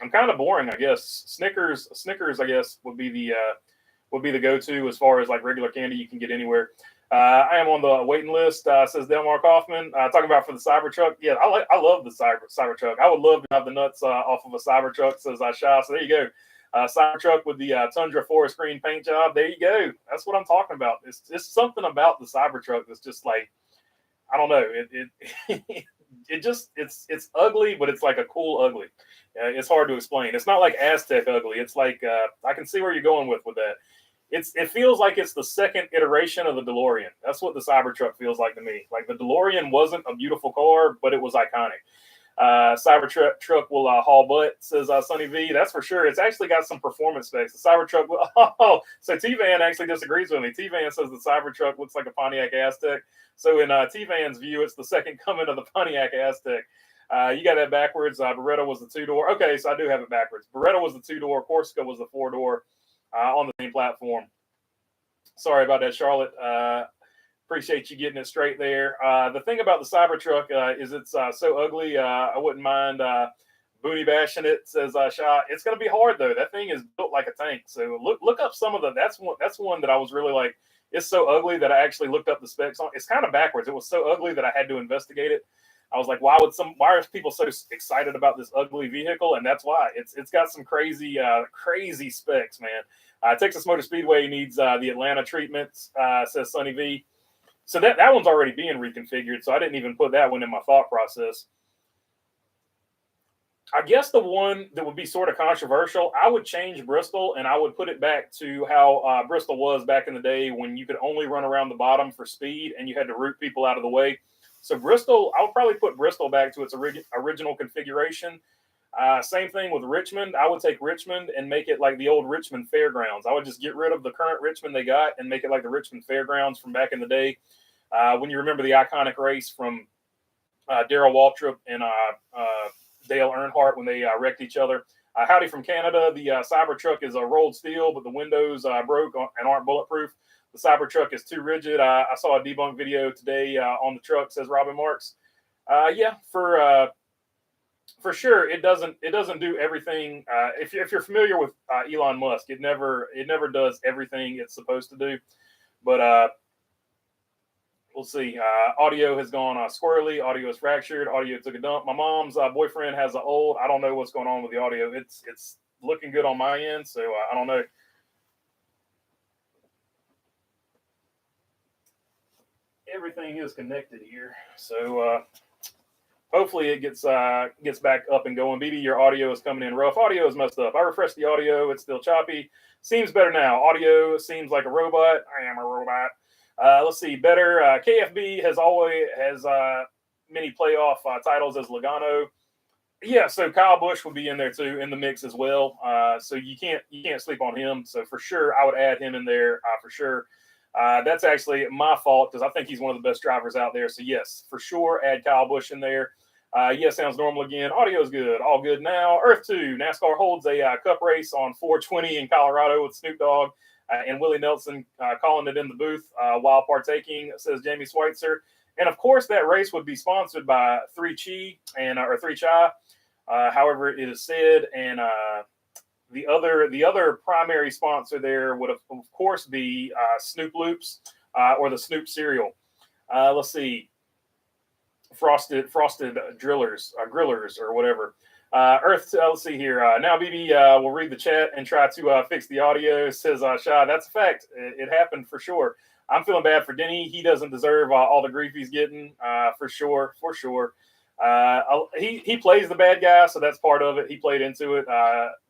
I'm kind of boring, I guess. Snickers, I guess, would be the go-to as far as like regular candy you can get anywhere. I am on the waiting list, says Delmar Kaufman. Talking about for the Cybertruck. Yeah, I love the Cybertruck. I would love to have the nuts off of a Cybertruck, says Aisha. So there you go. Cybertruck with the Tundra forest green paint job. There you go. That's what I'm talking about. It's something about the Cybertruck that's just like, I don't know. It's ugly, but it's like a cool ugly. It's hard to explain. It's not like Aztec ugly. It's like I can see where you're going with that. It feels like it's the second iteration of the DeLorean. That's what the Cybertruck feels like to me. Like the DeLorean wasn't a beautiful car, but it was iconic. Cybertruck will haul butt, says Sonny V. That's for sure. It's actually got some performance specs. The Cybertruck will. So T-Van actually disagrees with me. T-Van says the Cybertruck looks like a Pontiac Aztec. So in T-Van's view, it's the second coming of the Pontiac Aztec. You got that backwards. Beretta was the 2-door. Okay, so I do have it backwards. Beretta was the 2-door. Corsica was the 4-door on the same platform. Sorry about that, Charlotte. Appreciate you getting it straight there. The thing about the Cybertruck is it's so ugly. I wouldn't mind booty bashing it, says Shah. It's going to be hard, though. That thing is built like a tank. So look up some of the – that's one that I was really like, it's so ugly that I actually looked up the specs on. It's kind of backwards. It was so ugly that I had to investigate it. I was like, why are people so excited about this ugly vehicle? And that's why. It's got some crazy specs, man. Texas Motor Speedway needs the Atlanta treatments, says Sonny V. So that one's already being reconfigured, so I didn't even put that one in my thought process. I guess the one that would be sort of controversial, I would change Bristol and I would put it back to how Bristol was back in the day when you could only run around the bottom for speed and you had to root people out of the way. So Bristol, I would probably put Bristol back to its original configuration. Same thing with Richmond. I would take Richmond and make it like the old Richmond Fairgrounds. I would just get rid of the current Richmond they got and make it like the Richmond Fairgrounds from back in the day. When you remember the iconic race from Darrell Waltrip and Dale Earnhardt when they wrecked each other. Howdy from Canada. The Cybertruck is a rolled steel, but the windows broke and aren't bulletproof. The Cybertruck is too rigid. I saw a debunk video today on the truck, says Robin Marks. Yeah, for sure, it doesn't do everything. If you're familiar with Elon Musk, it never does everything it's supposed to do. But we'll see. Audio has gone squirrely. Audio is fractured. Audio took a dump. My mom's boyfriend has an old. I don't know what's going on with the audio. It's looking good on my end, so I don't know. Everything is connected here, so hopefully it gets back up and going. BB, your audio is coming in rough. Audio is messed up. I refreshed the audio. It's still choppy. Seems better now. Audio seems like a robot. I am a robot. Let's see. Better. KFB has many playoff titles as Logano. Yeah, so Kyle Busch would be in there too in the mix as well. So you can't sleep on him. So for sure, I would add him in there for sure. That's actually my fault because I think he's one of the best drivers out there. So yes, for sure, add Kyle Busch in there. Yes, sounds normal again. Audio's good. All good now. Earth 2. NASCAR holds a cup race on 420 in Colorado with Snoop Dogg and Willie Nelson calling it in the booth while partaking, says Jamie Schweitzer. And of course, that race would be sponsored by 3 Chai. However, it is said, and the other primary sponsor there would of course be Snoop Loops or the Snoop cereal. Let's see, frosted grillers or whatever. Earth. Let's see here. Now BB will read the chat and try to fix the audio. Says Shy, that's a fact. It happened for sure. I'm feeling bad for Denny. He doesn't deserve all the grief he's getting. For sure. He plays the bad guy, so that's part of it. He played into it.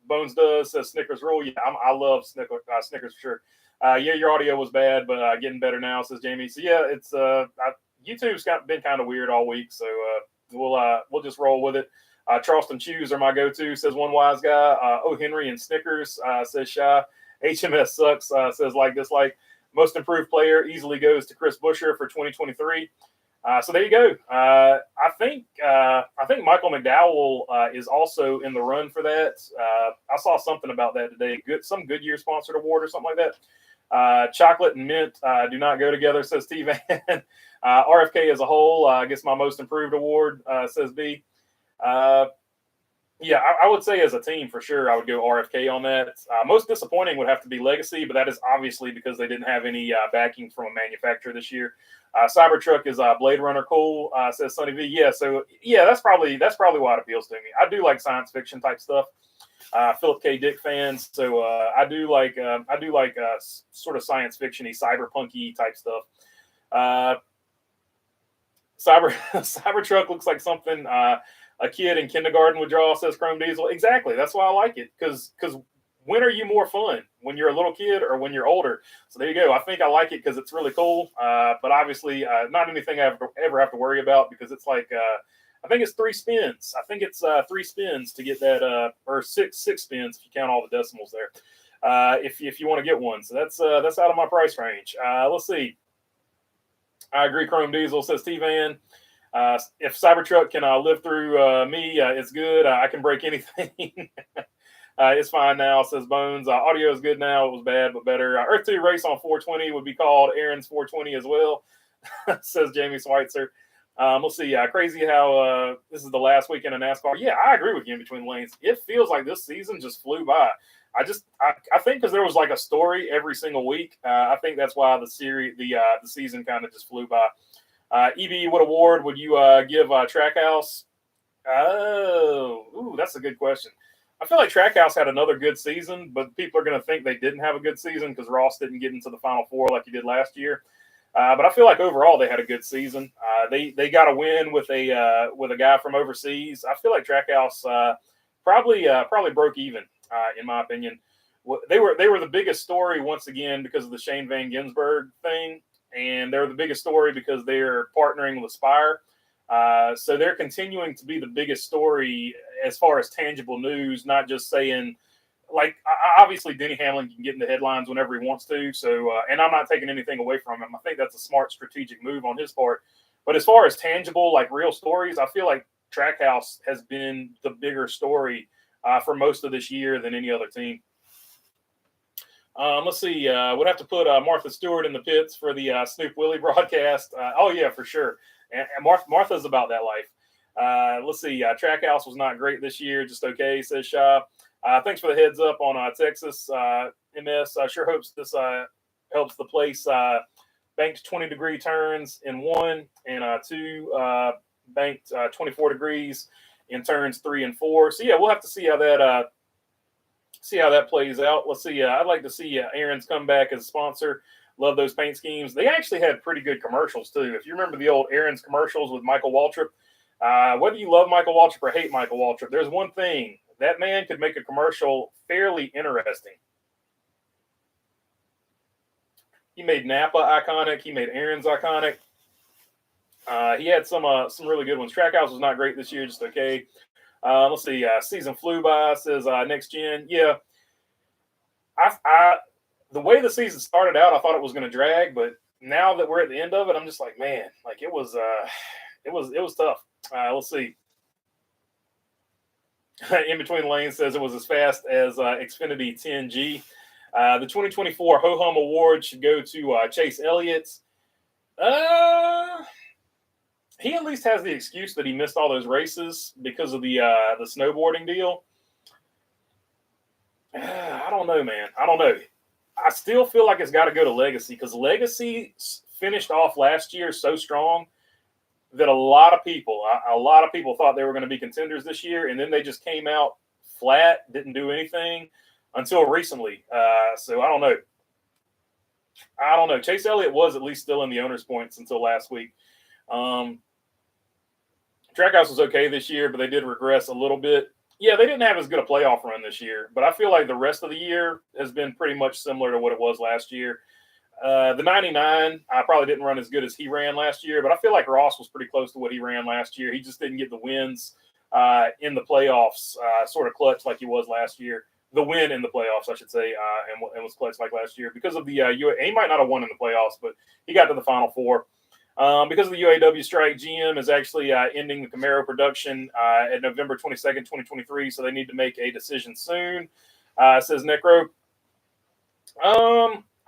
Bones does, says Snickers rule. Yeah, I love Snickers for sure. Yeah, your audio was bad, but getting better now, says Jamie. So yeah, it's YouTube's been kind of weird all week, so we'll just roll with it. Charleston Chews are my go-to, says one wise guy. O. Henry and Snickers, says Shy. HMS sucks, says like dislike. Most improved player easily goes to Chris Buescher for 2023. So there you go. I think Michael McDowell is also in the run for that. I saw something about that today. Some Goodyear sponsored award or something like that. Chocolate and mint do not go together, says T Van. RFK as a whole, I guess my most improved award, says B. Yeah, I would say as a team for sure, I would go RFK on that. Most disappointing would have to be Legacy, but that is obviously because they didn't have any backing from a manufacturer this year. Cybertruck is Blade Runner cool, says Sonny V. Yeah, so yeah, that's probably why it appeals to me. I do like science fiction type stuff. Philip K. Dick fans, so I do like sort of science fiction-y, cyberpunk-y type stuff. Cybertruck looks like something a kid in kindergarten would draw, says Chrome Diesel. Exactly. That's why I like it. Because when are you more fun? When you're a little kid or when you're older? So there you go. I think I like it because it's really cool. But obviously not anything I ever have to worry about because it's like, I think it's 3 spins. I think it's 3 spins to get that, or six spins if you count all the decimals there. If you want to get one. So that's out of my price range. Let's see. I agree. Chrome Diesel, says T-Van. If Cybertruck can live through me, it's good. I can break anything. It's fine now, says Bones. Audio is good now. It was bad, but better. Earth 2 race on 420 would be called Aaron's 420 as well, says Jamie Schweitzer. We'll see. Crazy how this is the last weekend of NASCAR. Yeah, I agree with you in between lanes. It feels like this season just flew by. I think because there was like a story every single week. I think that's why the season kind of just flew by. EB, what award would you give Trackhouse? Oh, that's a good question. I feel like Trackhouse had another good season, but people are going to think they didn't have a good season because Ross didn't get into the Final Four like he did last year. But I feel like overall they had a good season. They got a win with a guy from overseas. I feel like Trackhouse probably broke even, in my opinion. They were the biggest story once again because of the Shane Van Gisbergen thing, and they're the biggest story because they're partnering with Aspire. So they're continuing to be the biggest story as far as tangible news, not just saying, like, obviously Denny Hamlin can get in the headlines whenever he wants to. So, and I'm not taking anything away from him. I think that's a smart strategic move on his part. But as far as tangible, like real stories, I feel like Trackhouse has been the bigger story for most of this year than any other team. Let's see. We'd have to put Martha Stewart in the pits for the Snoop Willie broadcast. Oh, yeah, for sure. And Martha's about that life. Let's see. Trackhouse was not great this year. Just okay, says Shaw. Thanks for the heads up on Texas. MS sure hopes this helps the place. Banked 20-degree turns in 1 and 2. Banked 24 degrees in turns 3 and 4. So, yeah, we'll have to see how that plays out. Let's see. I'd like to see Aaron's come back as a sponsor. Love those paint schemes. They actually had pretty good commercials, too. If you remember the old Aaron's commercials with Michael Waltrip, whether you love Michael Waltrip or hate Michael Waltrip, there's one thing. That man could make a commercial fairly interesting. He made Napa iconic. He made Aaron's iconic. He had some really good ones. Trackhouse was not great this year, just okay. Let's see. Season flew by, says Next Gen. Yeah. The way the season started out, I thought it was going to drag, but now that we're at the end of it, I'm just like, man, like it was tough. Let's see. In Between the Lanes says it was as fast as Xfinity 10G. The 2024 Ho-Hum Award should go to Chase Elliott. He at least has the excuse that he missed all those races because of the snowboarding deal. I don't know, man. I don't know. I still feel like it's got to go to Legacy because Legacy finished off last year so strong that a lot of people thought they were going to be contenders this year, and then they just came out flat, didn't do anything until recently. So I don't know. Chase Elliott was at least still in the owner's points until last week. Trackhouse was okay this year, but they did regress a little bit. Yeah, they didn't have as good a playoff run this year, but I feel like the rest of the year has been pretty much similar to what it was last year. The 99, I probably didn't run as good as he ran last year, but I feel like Ross was pretty close to what he ran last year. He just didn't get the wins in the playoffs, sort of clutch like he was last year. The win in the playoffs, I should say, and was clutch like last year because of the UAW. He might not have won in the playoffs, but he got to the Final Four. Because of the UAW strike, GM is actually ending the Camaro production at November 22nd, 2023, so they need to make a decision soon, says Necro.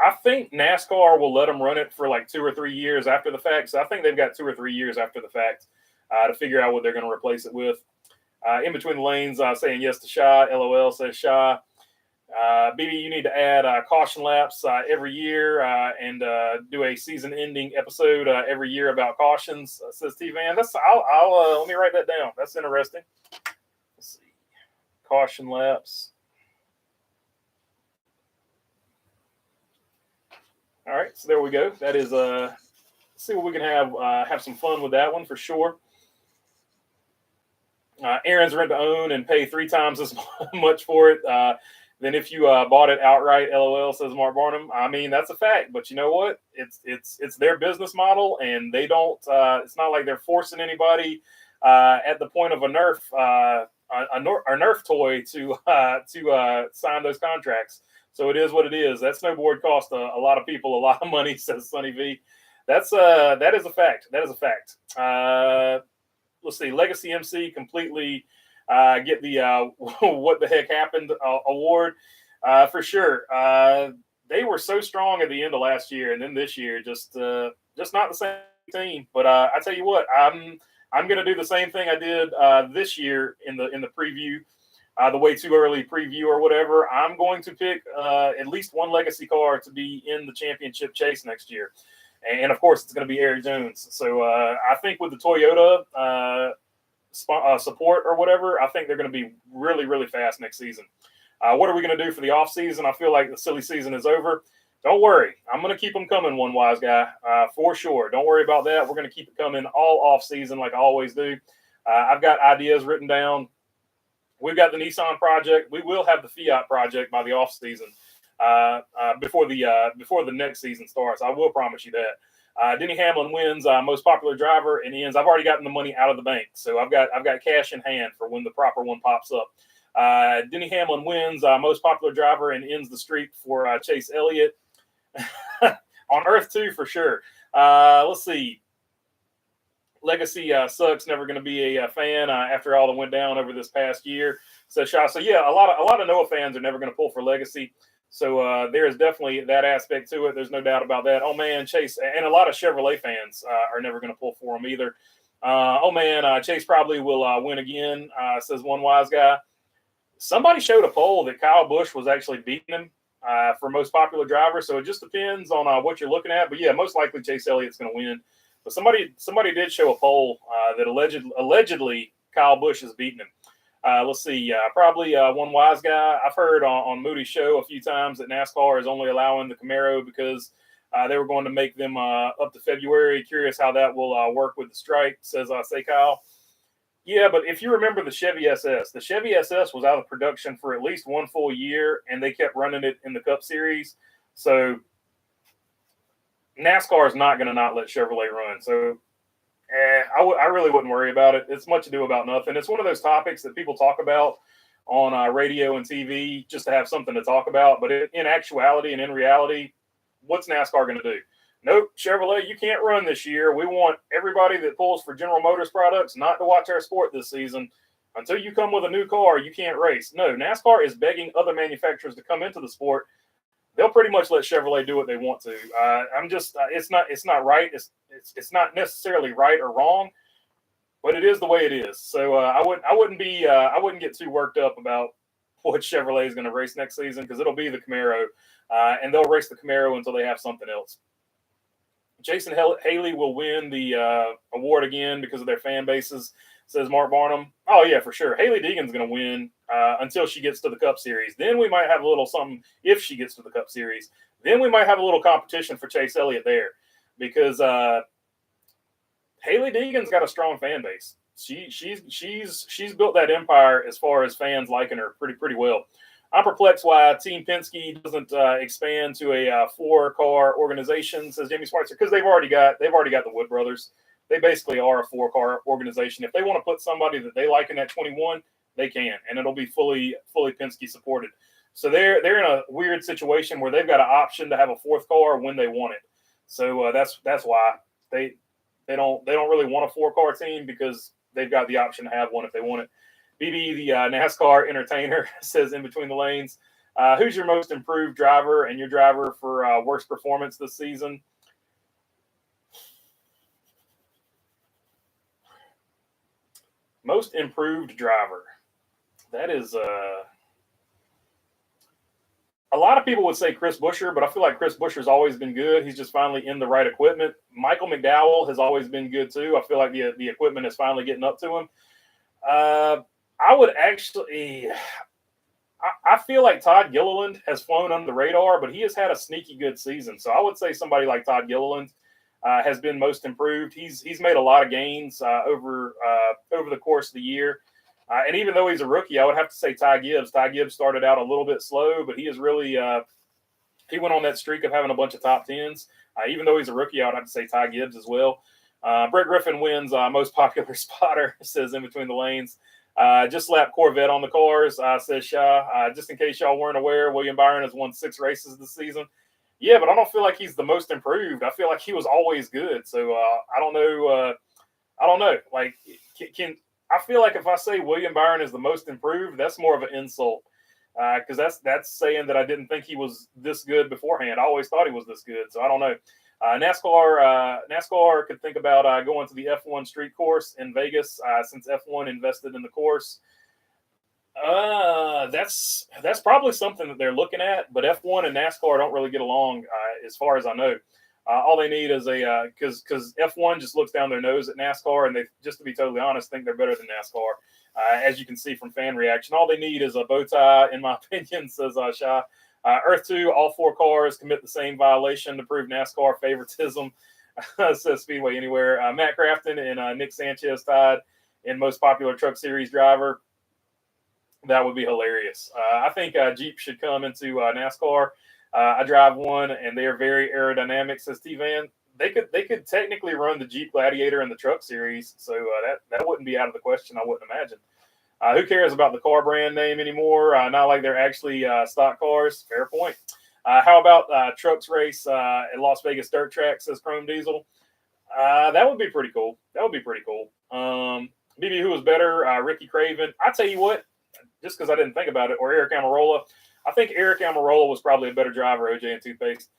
I think NASCAR will let them run it for like 2 or 3 years after the fact. So I think they've got 2 or 3 years after the fact to figure out what they're going to replace it with. In Between the Lanes, saying yes to Shaw. LOL says Shaw. BB, you need to add caution laps every year and do a season-ending episode every year about cautions, says T-Van. I'll let me write that down. That's interesting. Let's see. Caution laps. All right, so there we go. That is see what we can have some fun with that one for sure. Aaron's rent to own and pay 3 times as much for it than if you bought it outright. LOL, says Mark Barnum. I mean, that's a fact, but you know what? It's their business model, and they don't. It's not like they're forcing anybody at the point of a Nerf toy to sign those contracts. So it is what it is. That snowboard cost a lot of people a lot of money, says Sonny V. That is a fact. That is a fact. Let's see. Legacy MC completely get the what the heck happened award for sure. They were so strong at the end of last year, and then this year just not the same team. But I tell you what, I'm going to do the same thing I did this year in the preview. The way too early preview or whatever, I'm going to pick at least one legacy car to be in the championship chase next year. And of course, it's going to be Eric Jones. So I think with the Toyota support or whatever, I think they're going to be really, really fast next season. What are we going to do for the off season? I feel like the silly season is over. Don't worry. I'm going to keep them coming, one wise guy, for sure. Don't worry about that. We're going to keep it coming all off season like I always do. I've got ideas written down. We've got the Nissan project. We will have the Fiat project by the off season before the next season starts. I will promise you that. Denny Hamlin wins most popular driver and ends. I've already gotten the money out of the bank, so I've got cash in hand for when the proper one pops up. Denny Hamlin wins most popular driver and ends the streak for Chase Elliott. On Earth 2 for sure. Let's see. Legacy sucks. Never going to be a fan after all that went down over this past year. So yeah, a lot of Noah fans are never going to pull for Legacy. So there is definitely that aspect to it. There's no doubt about that. Oh man, Chase, and a lot of Chevrolet fans are never going to pull for him either. Chase probably will win again. Says one wise guy. Somebody showed a poll that Kyle Busch was actually beating him for most popular driver. So it just depends on what you're looking at. But yeah, most likely Chase Elliott's going to win. But somebody did show a poll that allegedly Kyle Busch is beating him. Let's see. Probably one wise guy. I've heard on Moody's show a few times that NASCAR is only allowing the Camaro because they were going to make them up to February. Curious how that will work with the strike, says say Kyle. Yeah, but if you remember the Chevy SS was out of production for at least one full year, and they kept running it in the Cup Series. So NASCAR is not going to not let Chevrolet run. So I really wouldn't worry about it. It's much ado about nothing. It's one of those topics that people talk about on radio and TV just to have something to talk about. But in actuality and in reality, what's NASCAR going to do? Nope, Chevrolet, you can't run this year. We want everybody that pulls for General Motors products not to watch our sport this season. Until you come with a new car, you can't race. No, NASCAR is begging other manufacturers to come into the sport. They'll pretty much let Chevrolet do what they want to. It's not right. It's not necessarily right or wrong, but it is the way it is. So I wouldn't get too worked up about what Chevrolet is going to race next season because it'll be the Camaro, and they'll race the Camaro until they have something else. Jason Haley will win the award again because of their fan bases, says Mark Barnum. Oh, yeah, for sure. Haley Deegan's going to win until she gets to the Cup Series. Then we might have a little something if she gets to the Cup Series. Then we might have a little competition for Chase Elliott there because Haley Deegan's got a strong fan base. She's built that empire as far as fans liking her pretty well. I'm perplexed why Team Penske doesn't expand to a 4-car organization, says Jamie Schweitzer, because they've already got the Wood brothers. They basically are a 4-car organization. If they want to put somebody that they like in that 21, they can, and it'll be fully Penske supported. So they're in a weird situation where they've got an option to have a 4th car when they want it. So that's why they don't really want a 4-car team because they've got the option to have one if they want it. BB, the NASCAR entertainer, says in between the lanes, who's your most improved driver and your driver for worst performance this season? Most improved driver. That is a lot of people would say Chris Buescher, but I feel like Chris Buescher's always been good. He's just finally in the right equipment. Michael McDowell has always been good too. I feel like the equipment is finally getting up to him. I would actually – I feel like Todd Gilliland has flown under the radar, but he has had a sneaky good season. So I would say somebody like Todd Gilliland has been most improved. He's made a lot of gains over the course of the year. And even though he's a rookie, I would have to say Ty Gibbs. Ty Gibbs started out a little bit slow, but he is really he went on that streak of having a bunch of top 10s. Even though he's a rookie, I would have to say Ty Gibbs as well. Brett Griffin wins most popular spotter, says in between the lanes. Just slapped Corvette on the cars, says Shaw. Just in case y'all weren't aware, William Byron has won 6 races this season. Yeah, but I don't feel like he's the most improved. I feel like he was always good. So I don't know. Like, I feel like if I say William Byron is the most improved, that's more of an insult because that's saying that I didn't think he was this good beforehand. I always thought he was this good. So I don't know. NASCAR could think about going to the F1 street course in Vegas since F1 invested in the course. That's probably something that they're looking at, but F1 and NASCAR don't really get along as far as I know. All they need is because F1 just looks down their nose at NASCAR, and they, just to be totally honest, think they're better than NASCAR. As you can see from fan reaction, all they need is a bow tie, in my opinion, says Shah. Earth 2, all 4 cars commit the same violation to prove NASCAR favoritism. Says Speedway Anywhere. Matt Crafton and Nick Sanchez tied in most popular truck series driver. That would be hilarious. I think Jeep should come into NASCAR. I drive one, and they are very aerodynamic, says T-Van. They could technically run the Jeep Gladiator in the truck series, so that wouldn't be out of the question, I wouldn't imagine. Who cares about the car brand name anymore? Not like they're actually stock cars. Fair point. How about trucks race at Las Vegas dirt track, says Chrome Diesel. That would be pretty cool. BB, who was better, Ricky Craven? I tell you what, just because I didn't think about it, or Eric Amarola. I think Eric Amarola was probably a better driver, OJ and Toothpaste.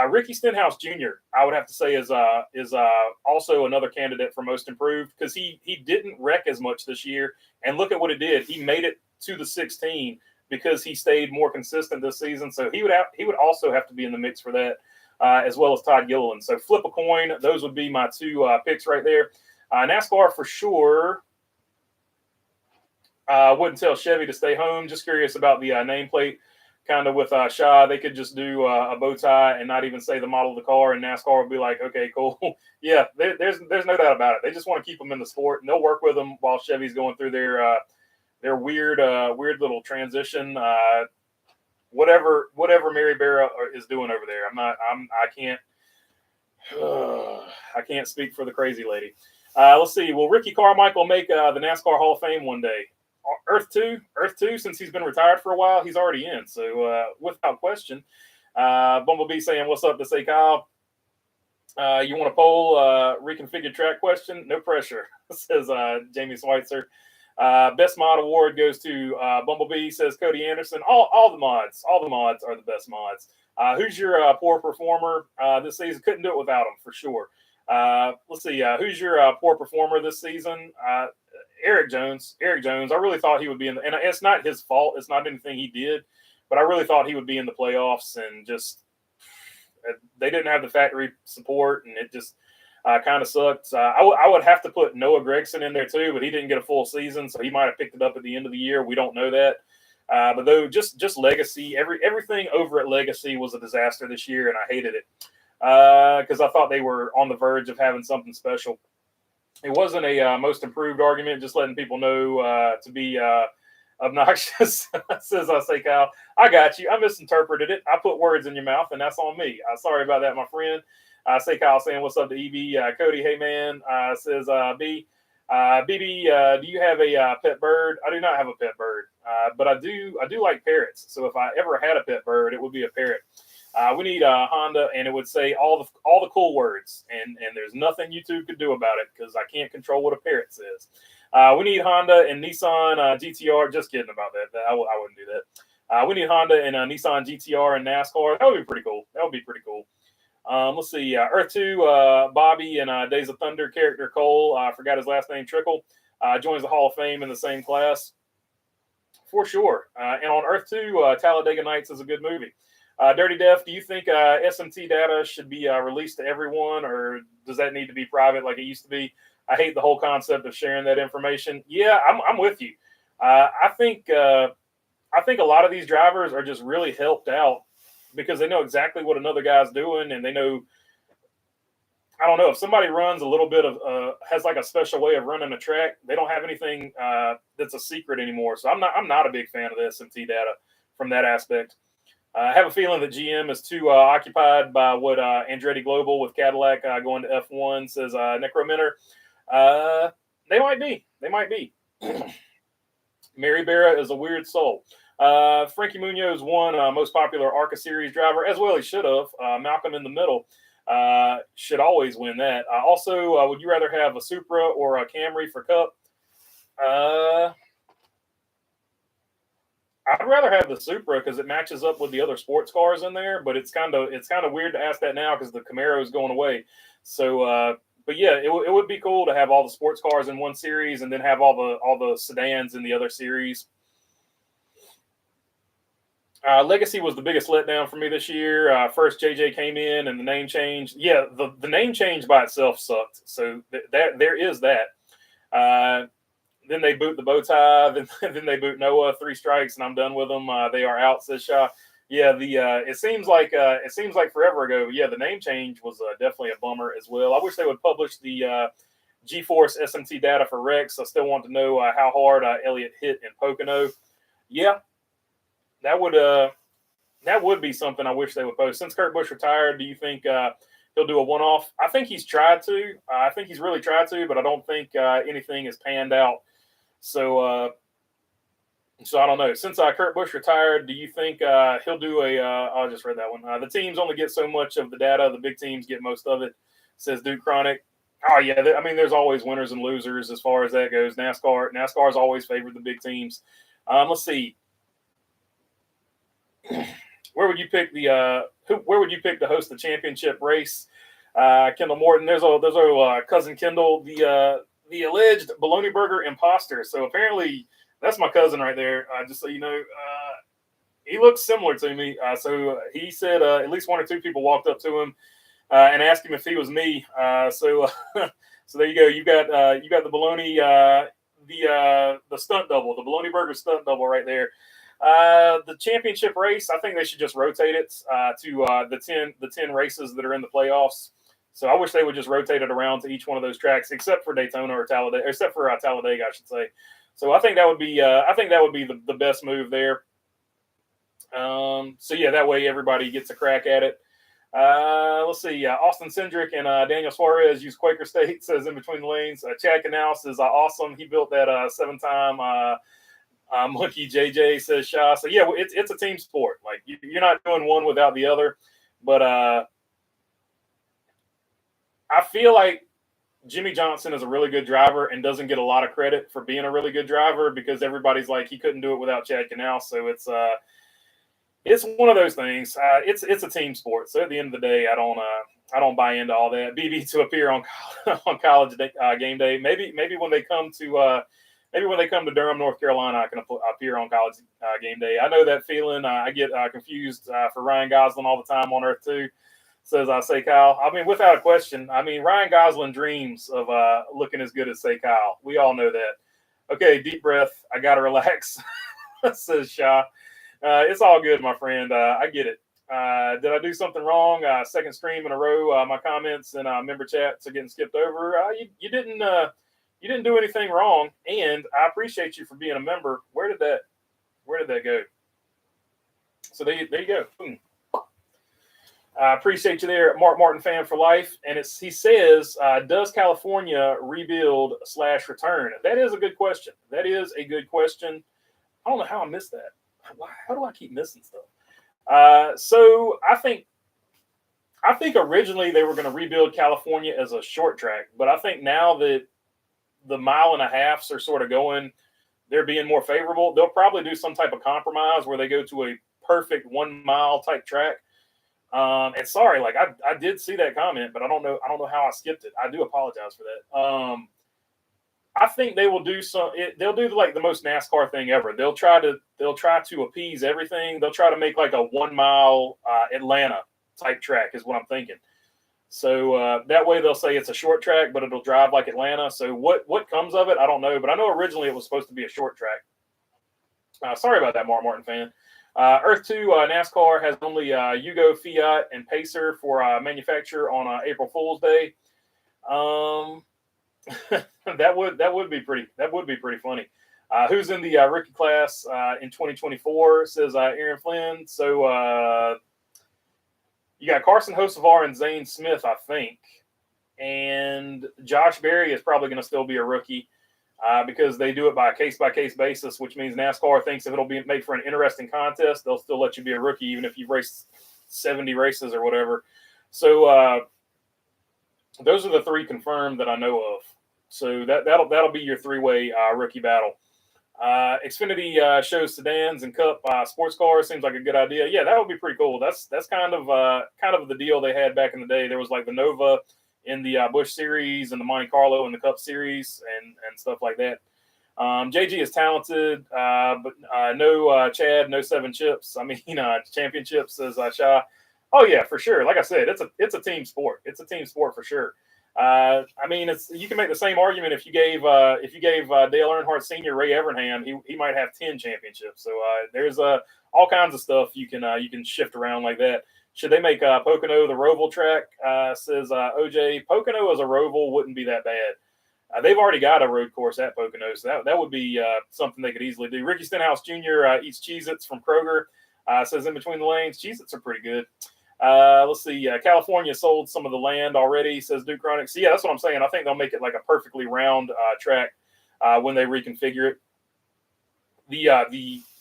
Ricky Stenhouse Jr., I would have to say, is also another candidate for most improved, because he didn't wreck as much this year. And look at what it did. He made it to the 16 because he stayed more consistent this season. So he would also have to be in the mix for that, as well as Todd Gilliland. So flip a coin. Those would be my 2 picks right there. NASCAR for sure. Wouldn't tell Chevy to stay home. Just curious about the nameplate. Kind of with Shaw, they could just do a bow tie and not even say the model of the car, and NASCAR would be like, okay, cool. Yeah, there's no doubt about it. They just want to keep them in the sport, and they'll work with them while Chevy's going through their weird little transition. Whatever Mary Barra is doing over there, I can't speak for the crazy lady. Let's see. Will Ricky Carmichael make the NASCAR Hall of Fame one day? Earth 2, since he's been retired for a while, he's already in. So without question. Bumblebee saying, what's up to say, Kyle? You want a poll, reconfigured track question? No pressure, says Jamie Schweitzer. Best mod award goes to Bumblebee, says Cody Anderson. All the mods are the best mods. Who's your poor performer this season? Couldn't do it without him, for sure. Let's see. Who's your poor performer this season? Eric Jones. I really thought he would be in and it's not his fault. It's not anything he did, but I really thought he would be in the playoffs, and just they didn't have the factory support, and it just kind of sucked. I would have to put Noah Gregson in there too, but he didn't get a full season, so he might have picked it up at the end of the year. We don't know that. But though just Legacy, everything over at Legacy was a disaster this year, and I hated it because I thought they were on the verge of having something special. It wasn't a most improved argument, just letting people know to be obnoxious, says I say, Kyle. I got you. I misinterpreted it. I put words in your mouth, and that's on me. Sorry about that, my friend. Say Kyle saying, what's up to EB? Cody, hey, man, says B. BB, do you have a pet bird? I do not have a pet bird, but I do like parrots. So if I ever had a pet bird, it would be a parrot. We need a Honda, and it would say all the cool words, and there's nothing YouTube could do about it because I can't control what a parrot says. We need Honda and Nissan GTR. Just kidding about that. I wouldn't do that. We need Honda and Nissan GTR and NASCAR. That would be pretty cool. Let's see. Earth 2, Bobby and Days of Thunder character Cole. I forgot his last name. Trickle joins the Hall of Fame in the same class for sure. And on Earth 2, Talladega Nights is a good movie. Dirty Def, do you think SMT data should be released to everyone, or does that need to be private like it used to be? I hate the whole concept of sharing that information. Yeah, I'm with you. I think a lot of these drivers are just really helped out because they know exactly what another guy's doing, and they know. I don't know if somebody runs a little bit of has like a special way of running a track. They don't have anything that's a secret anymore. So I'm not a big fan of the SMT data from that aspect. I have a feeling that GM is too occupied by what Andretti Global with Cadillac going to F1, says Necrominter. They might be. Mary Barra is a weird soul. Frankie Munoz won most popular ARCA Series driver, as well he should have. Malcolm in the middle should always win that. Also, would you rather have a Supra or a Camry for Cup? I'd rather have the Supra because it matches up with the other sports cars in there. But it's kind of weird to ask that now because the Camaro is going away. So, but yeah, it would be cool to have all the sports cars in one series and then have all the sedans in the other series. Legacy was the biggest letdown for me this year. First, JJ came in and the name changed. Yeah, the name change by itself sucked. So there is that. Then they boot the bow tie. Then they boot Noah. 3 strikes, and I'm done with them. They are out, says Shaw. Yeah, the it seems like forever ago. Yeah, the name change was definitely a bummer as well. I wish they would publish the G-Force SMT data for Rex. I still want to know how hard Elliott hit in Pocono. Yeah, that would be something I wish they would post. Since Kurt Busch retired, do you think he'll do a one-off? I think he's tried to. I think he's really tried to, but I don't think anything has panned out. So I don't know. Since Kurt Busch retired, do you think he'll do a? I just read that one. The teams only get so much of the data. The big teams get most of it, says Duke Chronic. Oh yeah, I mean, there's always winners and losers as far as that goes. NASCAR's always favored the big teams. Let's see. Where would you pick where would you pick to host the championship race? Kendall Morton. There's our cousin Kendall, the alleged bologna burger imposter. So apparently that's my cousin right there. Just so you know, he looks similar to me. So he said at least one or two people walked up to him and asked him if he was me. So there you go. You got the bologna, the stunt double, the bologna burger stunt double right there. The championship race, I think they should just rotate it to the 10 races that are in the playoffs. So I wish they would just rotate it around to each one of those tracks, except for Daytona or Talladega, except for Talladega, I should say. So I think that would be the best move there. So yeah, that way everybody gets a crack at it. Let's see. Austin Cindric and Daniel Suarez use Quaker State, says in between the lanes. Chad Canals is awesome. He built that 7-time monkey. JJ, says Shaw. So yeah, it's a team sport. Like you're not doing one without the other. But I feel like Jimmy Johnson is a really good driver and doesn't get a lot of credit for being a really good driver because everybody's like he couldn't do it without Chad Canals. So it's one of those things. It's a team sport. So at the end of the day, I don't buy into all that. BB to appear on college game day. Maybe when they come to Durham, North Carolina, I can appear on college game day. I know that feeling. I get confused for Ryan Gosling all the time on Earth too. Says Say Kyle. I mean, without a question. I mean, Ryan Gosling dreams of looking as good as Say Kyle. We all know that. Okay, deep breath. I gotta relax. Says Shaw. It's all good, my friend. I get it. Did I do something wrong? Second stream in a row. My comments and member chats are getting skipped over. You didn't do anything wrong, and I appreciate you for being a member. Where did that go? So there you go. Boom. I appreciate you there, Mark Martin fan for life. And he says, does California rebuild / return? That is a good question. I don't know how I missed that. How do I keep missing stuff? So I think originally they were going to rebuild California as a short track, but I think now that the 1.5 miles are sort of going, they're being more favorable. They'll probably do some type of compromise where they go to a perfect 1 mile type track. And sorry, like I did see that comment, but I don't know how I skipped it. I do apologize for that. I think they will do they'll do like the most NASCAR thing ever. They'll try to appease everything. They'll try to make like a 1 mile Atlanta type track is what I'm thinking. So that way they'll say it's a short track, but it'll drive like Atlanta. So what comes of it, I don't know. But I know originally it was supposed to be a short track. Sorry about that, Mark Martin fan. Earth 2 NASCAR has only Yugo, Fiat, and Pacer for manufacture on April Fool's Day. That would be pretty funny. Who's in the rookie class in 2024? Says Aaron Flynn. So you got Carson Hocevar and Zane Smith, I think, and Josh Berry is probably going to still be a rookie. Because they do it by a case-by-case basis, which means NASCAR thinks if it'll be made for an interesting contest, they'll still let you be a rookie, even if you've raced 70 races or whatever. So those are the 3 confirmed that I know of. So that'll be your 3-way rookie battle. Xfinity shows sedans and Cup sports cars seems like a good idea. Yeah, that would be pretty cool. That's kind of the deal they had back in the day. There was like the Nova in the Busch Series and the Monte Carlo in the Cup Series and stuff like that. JG is talented, but no Chad, no 7 chips. I mean, championships, says Shaw. Oh yeah, for sure. Like I said, it's a team sport. It's a team sport for sure. I mean, you can make the same argument if you gave Dale Earnhardt Sr. Ray Evernham, he might have 10 championships. So there's a all kinds of stuff you can shift around like that. Should they make Pocono the Roval track? Says OJ. Pocono as a Roval wouldn't be that bad. They've already got a road course at Pocono, so that would be something they could easily do. Ricky Stenhouse Jr. Eats Cheez-Its from Kroger. Says in between the lanes, Cheez-Its are pretty good. Let's see. California sold some of the land already, says Duke Chronic. So, yeah, that's what I'm saying. I think they'll make it like a perfectly round track when they reconfigure it.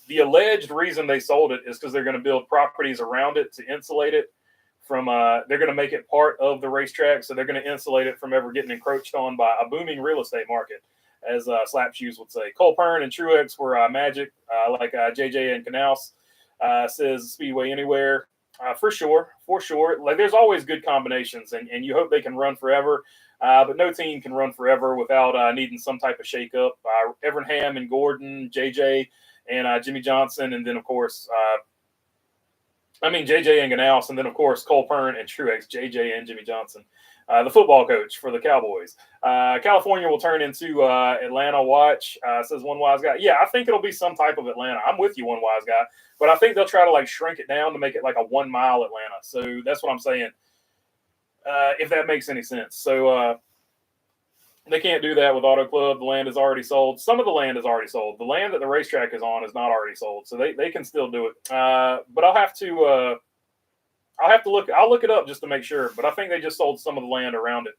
The alleged reason they sold it is because they're going to build properties around it to insulate it from they're going to make it part of the racetrack, so they're going to insulate it from ever getting encroached on by a booming real estate market, as Slap Shoes would say. Cole Pern and Truex were magic, like JJ and Canals, says Speedway Anywhere. For sure. Like, there's always good combinations, and you hope they can run forever, but no team can run forever without needing some type of shakeup. Evernham and Gordon, JJ and Jimmy Johnson, and then, of course, JJ and Ganaus, and then, of course, Cole Pern and Truex, JJ and Jimmy Johnson, the football coach for the Cowboys. California will turn into Atlanta. Watch, says One Wise Guy. Yeah, I think it'll be some type of Atlanta. I'm with you, One Wise Guy. But I think they'll try to, like, shrink it down to make it like a 1 mile Atlanta. So that's what I'm saying, if that makes any sense. So they can't do that with Auto Club. The land is already sold. Some of the land is already sold. The land that the racetrack is on is not already sold. So they can still do it. But I'll have to look. I'll look it up just to make sure. But I think they just sold some of the land around it,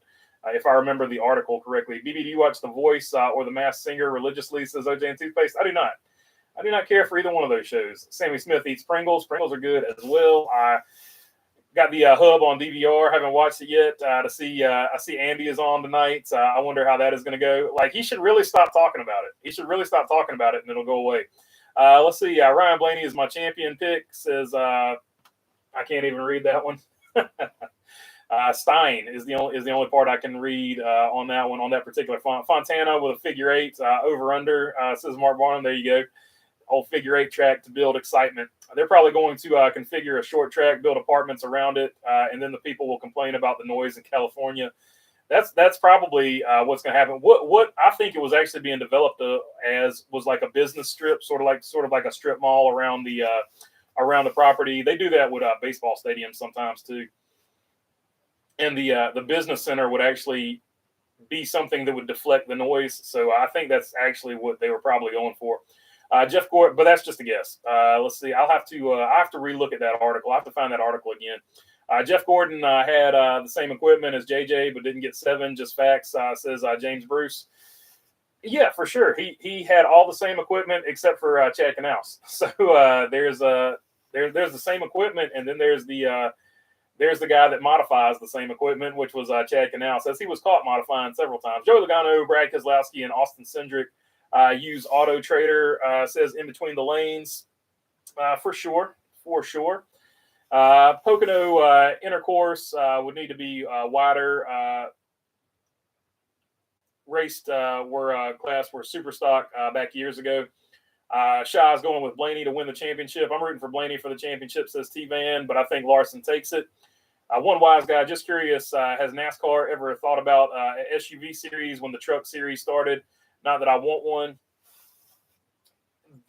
if I remember the article correctly. BB, do you watch The Voice or The Masked Singer religiously, says OJ and Toothpaste? I do not. I do not care for either one of those shows. Sammy Smith eats Pringles. Pringles are good as well. I got the hub on DVR. Haven't watched it yet. I see Andy is on tonight. I wonder how that is going to go. Like, he should really stop talking about it. He should really stop talking about it, and it'll go away. Let's see. Ryan Blaney is my champion pick. Says I can't even read that one. Stein is the only part I can read on that one, on that particular font. Fontana with a figure 8 over under, says Mark Barnum. There you go. Whole figure 8 track to build excitement. They're probably going to configure a short track, build apartments around it, and then the people will complain about the noise in California. That's probably what's going to happen. What I think it was actually being developed as was like a business strip, sort of like a strip mall around the property. They do that with baseball stadiums sometimes too. And the business center would actually be something that would deflect the noise. So I think that's actually what they were probably going for. Jeff Gordon, but that's just a guess. Let's see. I have to relook at that article. I have to find that article again. Jeff Gordon had the same equipment as JJ, but didn't get 7. Just facts, says James Bruce. Yeah, for sure. He had all the same equipment except for Chad Knaus. So there's the same equipment, and then there's the guy that modifies the same equipment, which was Chad Knaus, as he was caught modifying several times. Joey Logano, Brad Keselowski, and Austin Cindric use Auto Trader, says in between the lanes, for sure. Pocono intercourse would need to be wider. Raced were super stock back years ago. Shaw's going with Blaney to win the championship. I'm rooting for Blaney for the championship, says T-Van, but I think Larson takes it. One Wise Guy, just curious, has NASCAR ever thought about an SUV series when the truck series started? Not that I want one.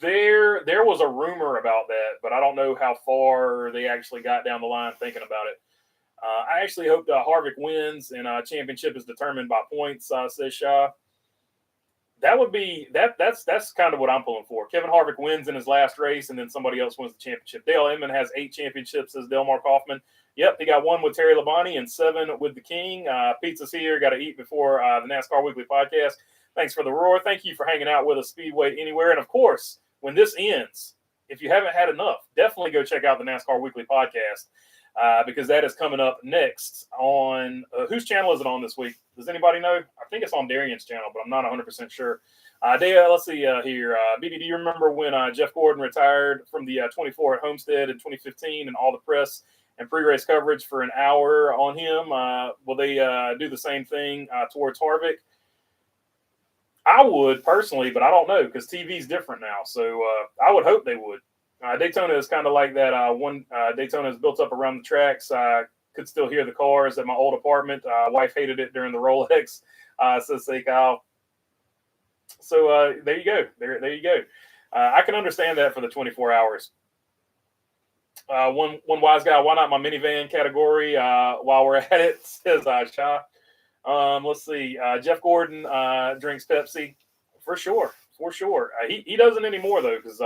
There was a rumor about that, but I don't know how far they actually got down the line thinking about it. I actually hope Harvick wins and championship is determined by points, says Shaw. That would be that's kind of what I'm pulling for. Kevin Harvick wins in his last race, and then somebody else wins the championship. Dale Inman has 8 championships, says Delmar Kaufman. Yep, he got 1 with Terry Labonte and 7 with the King. Pizza's here. Got to eat before the NASCAR Weekly Podcast. Thanks for the roar. Thank you for hanging out with us, Speedway Anywhere. And, of course, when this ends, if you haven't had enough, definitely go check out the NASCAR Weekly Podcast because that is coming up next on whose channel is it on this week? Does anybody know? I think it's on Darian's channel, but I'm not 100% sure. Let's see here. BB, do you remember when Jeff Gordon retired from the 24 at Homestead in 2015 and all the press and pre-race coverage for an hour on him? Will they do the same thing towards Harvick? I would personally, but I don't know because TV's different now. So I would hope they would. Daytona is kind of like that. Daytona is built up around the tracks. Could still hear the cars at my old apartment. Wife hated it during the Rolex, says say Kyle. So there you go. There you go. I can understand that for the 24 hours. One wise guy, why not my minivan category? While we're at it, says Shah. Let's see. Jeff Gordon drinks Pepsi for sure. He doesn't anymore though, because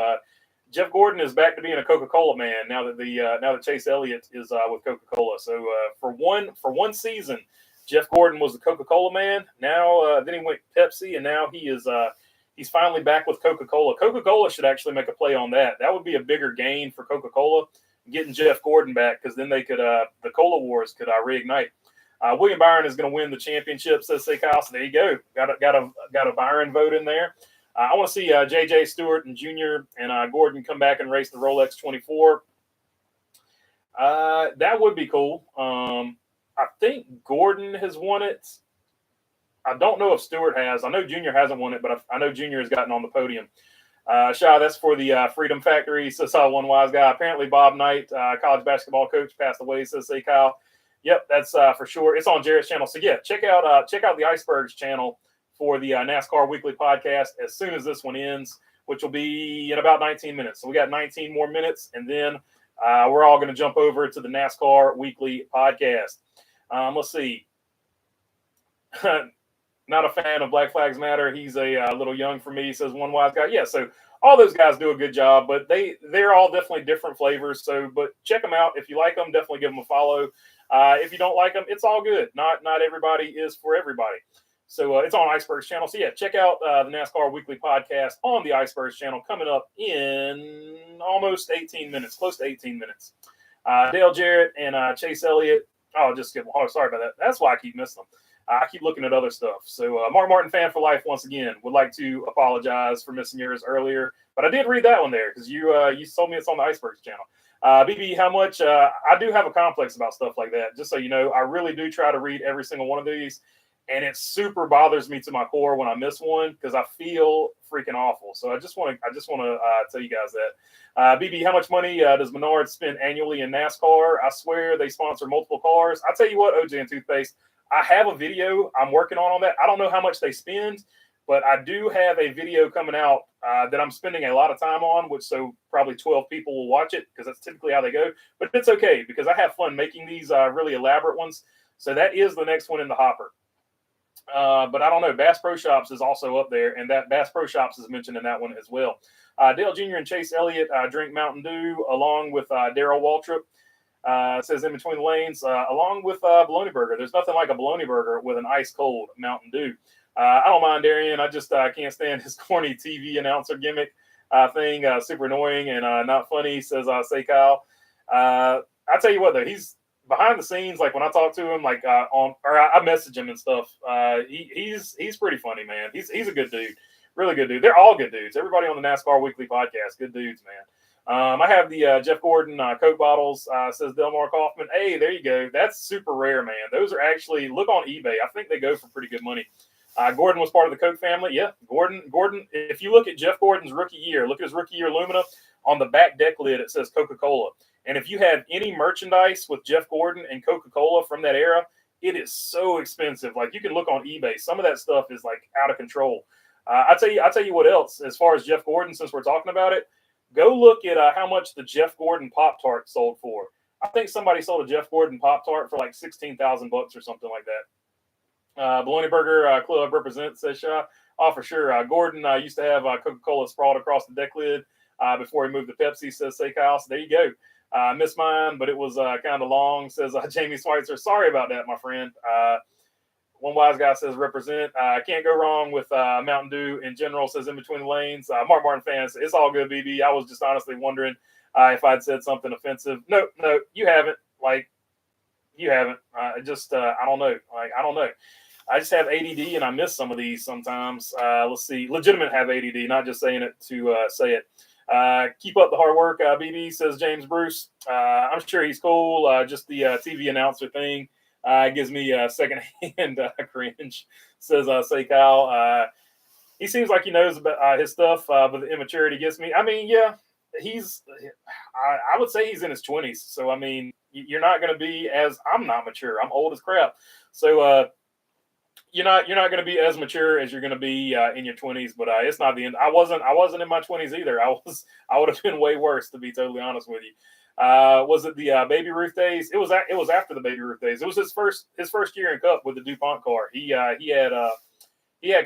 Jeff Gordon is back to being a Coca-Cola man now that Chase Elliott is with Coca-Cola. So for one season, Jeff Gordon was the Coca-Cola man. Now then he went Pepsi, and now he's finally back with Coca-Cola. Coca-Cola should actually make a play on that. That would be a bigger gain for Coca-Cola, getting Jeff Gordon back, because then they could the Cola Wars could reignite. William Byron is going to win the championship, says Say Kyle. So there you go. Got a Byron vote in there. I want to see J.J. Stewart and Jr. and Gordon come back and race the Rolex 24. That would be cool. I think Gordon has won it. I don't know if Stewart has. I know Jr. hasn't won it, but I know Jr. has gotten on the podium. Shaw, that's for the Freedom Factory, says one wise guy. Apparently Bob Knight, college basketball coach, passed away, says Say Kyle. Yep, that's for sure. It's on Jarrett's channel. So yeah, check out the Icebergs channel for the NASCAR Weekly podcast as soon as this one ends, which will be in about 19 minutes. So we got 19 more minutes, and then we're all going to jump over to the NASCAR Weekly podcast. Let's see. Not a fan of Black Flags Matter. He's a little young for me, says one wise guy. Yeah, so all those guys do a good job, but they're all definitely different flavors. So, but check them out. If you like them, definitely give them a follow. If you don't like them, it's all good. Not everybody is for everybody. So it's on Iceberg's channel. So yeah, check out the NASCAR Weekly podcast on the Iceberg's channel, coming up in almost 18 minutes, close to 18 minutes. Dale Jarrett and Chase Elliott. Oh, just kidding. Oh, sorry about that. That's why I keep missing them. I keep looking at other stuff. So Mark Martin fan for life once again would like to apologize for missing yours earlier, but I did read that one there because you told me it's on the Icebergs channel. BB, how much? I do have a complex about stuff like that. Just so you know, I really do try to read every single one of these, and it super bothers me to my core when I miss one because I feel freaking awful. So I just want to tell you guys that. BB, how much money does Menards spend annually in NASCAR? I swear they sponsor multiple cars. I tell you what, OJ and Toothpaste, I have a video I'm working on that. I don't know how much they spend, but I do have a video coming out that I'm spending a lot of time on, which so probably 12 people will watch it because that's typically how they go. But it's okay because I have fun making these really elaborate ones. So that is the next one in the hopper. But I don't know. Bass Pro Shops is also up there, and that Bass Pro Shops is mentioned in that one as well. Dale Jr. and Chase Elliott drink Mountain Dew along with Darrell Waltrip. It says in between the lanes, along with Bologna Burger. There's nothing like a Bologna Burger with an ice cold Mountain Dew. I don't mind Darian. I just can't stand his corny TV announcer gimmick thing. Super annoying and not funny, says Say Kyle. I tell you what, though, he's behind the scenes. Like when I talk to him, like I message him and stuff. He's pretty funny, man. He's a good dude, really good dude. They're all good dudes. Everybody on the NASCAR Weekly podcast, good dudes, man. I have the Jeff Gordon Coke bottles, says Delmar Kaufman. Hey, there you go. That's super rare, man. Those are actually, look on eBay. I think they go for pretty good money. Gordon was part of the Coke family. Yeah, Gordon. If you look at Jeff Gordon's rookie year, look at his rookie year Lumina. On the back deck lid, it says Coca-Cola. And if you have any merchandise with Jeff Gordon and Coca-Cola from that era, it is so expensive. Like you can look on eBay. Some of that stuff is like out of control. I tell you what else, as far as Jeff Gordon, since we're talking about it, go look at how much the Jeff Gordon Pop-Tart sold for. I think somebody sold a Jeff Gordon Pop-Tart for like $16,000 or something like that. Bologna Burger Club represents, says Shaw. Oh, for sure. Gordon used to have Coca-Cola sprawled across the deck lid before he moved to Pepsi, says Say Kyle. So there you go. Missed mine, but it was kind of long, says Jamie Schweitzer. Sorry about that, my friend. One wise guy says represent. Can't go wrong with Mountain Dew in general, says in between the lanes. Mark Martin fans, it's all good, BB. I was just honestly wondering if I'd said something offensive. No, you haven't. Like, you haven't. I don't know. Like, I don't know. I just have ADD and I miss some of these sometimes. Let's see. Legitimate have ADD, not just saying it to say it. Keep up the hard work, BB, says James Bruce. I'm sure he's cool. Just the TV announcer thing. Gives me secondhand cringe, says Say Kyle. He seems like he knows about his stuff, but the immaturity gets me. I mean, yeah, I would say he's in his 20s. So, I mean, you're not going to be I'm not mature. I'm old as crap. So, you're not going to be as mature as you're going to be in your 20s, but it's not the end. I wasn't in my 20s either. I would have been way worse, to be totally honest with you. Was it the Baby Ruth days? It was after the Baby Ruth days. It was his first year in Cup with the DuPont car. He had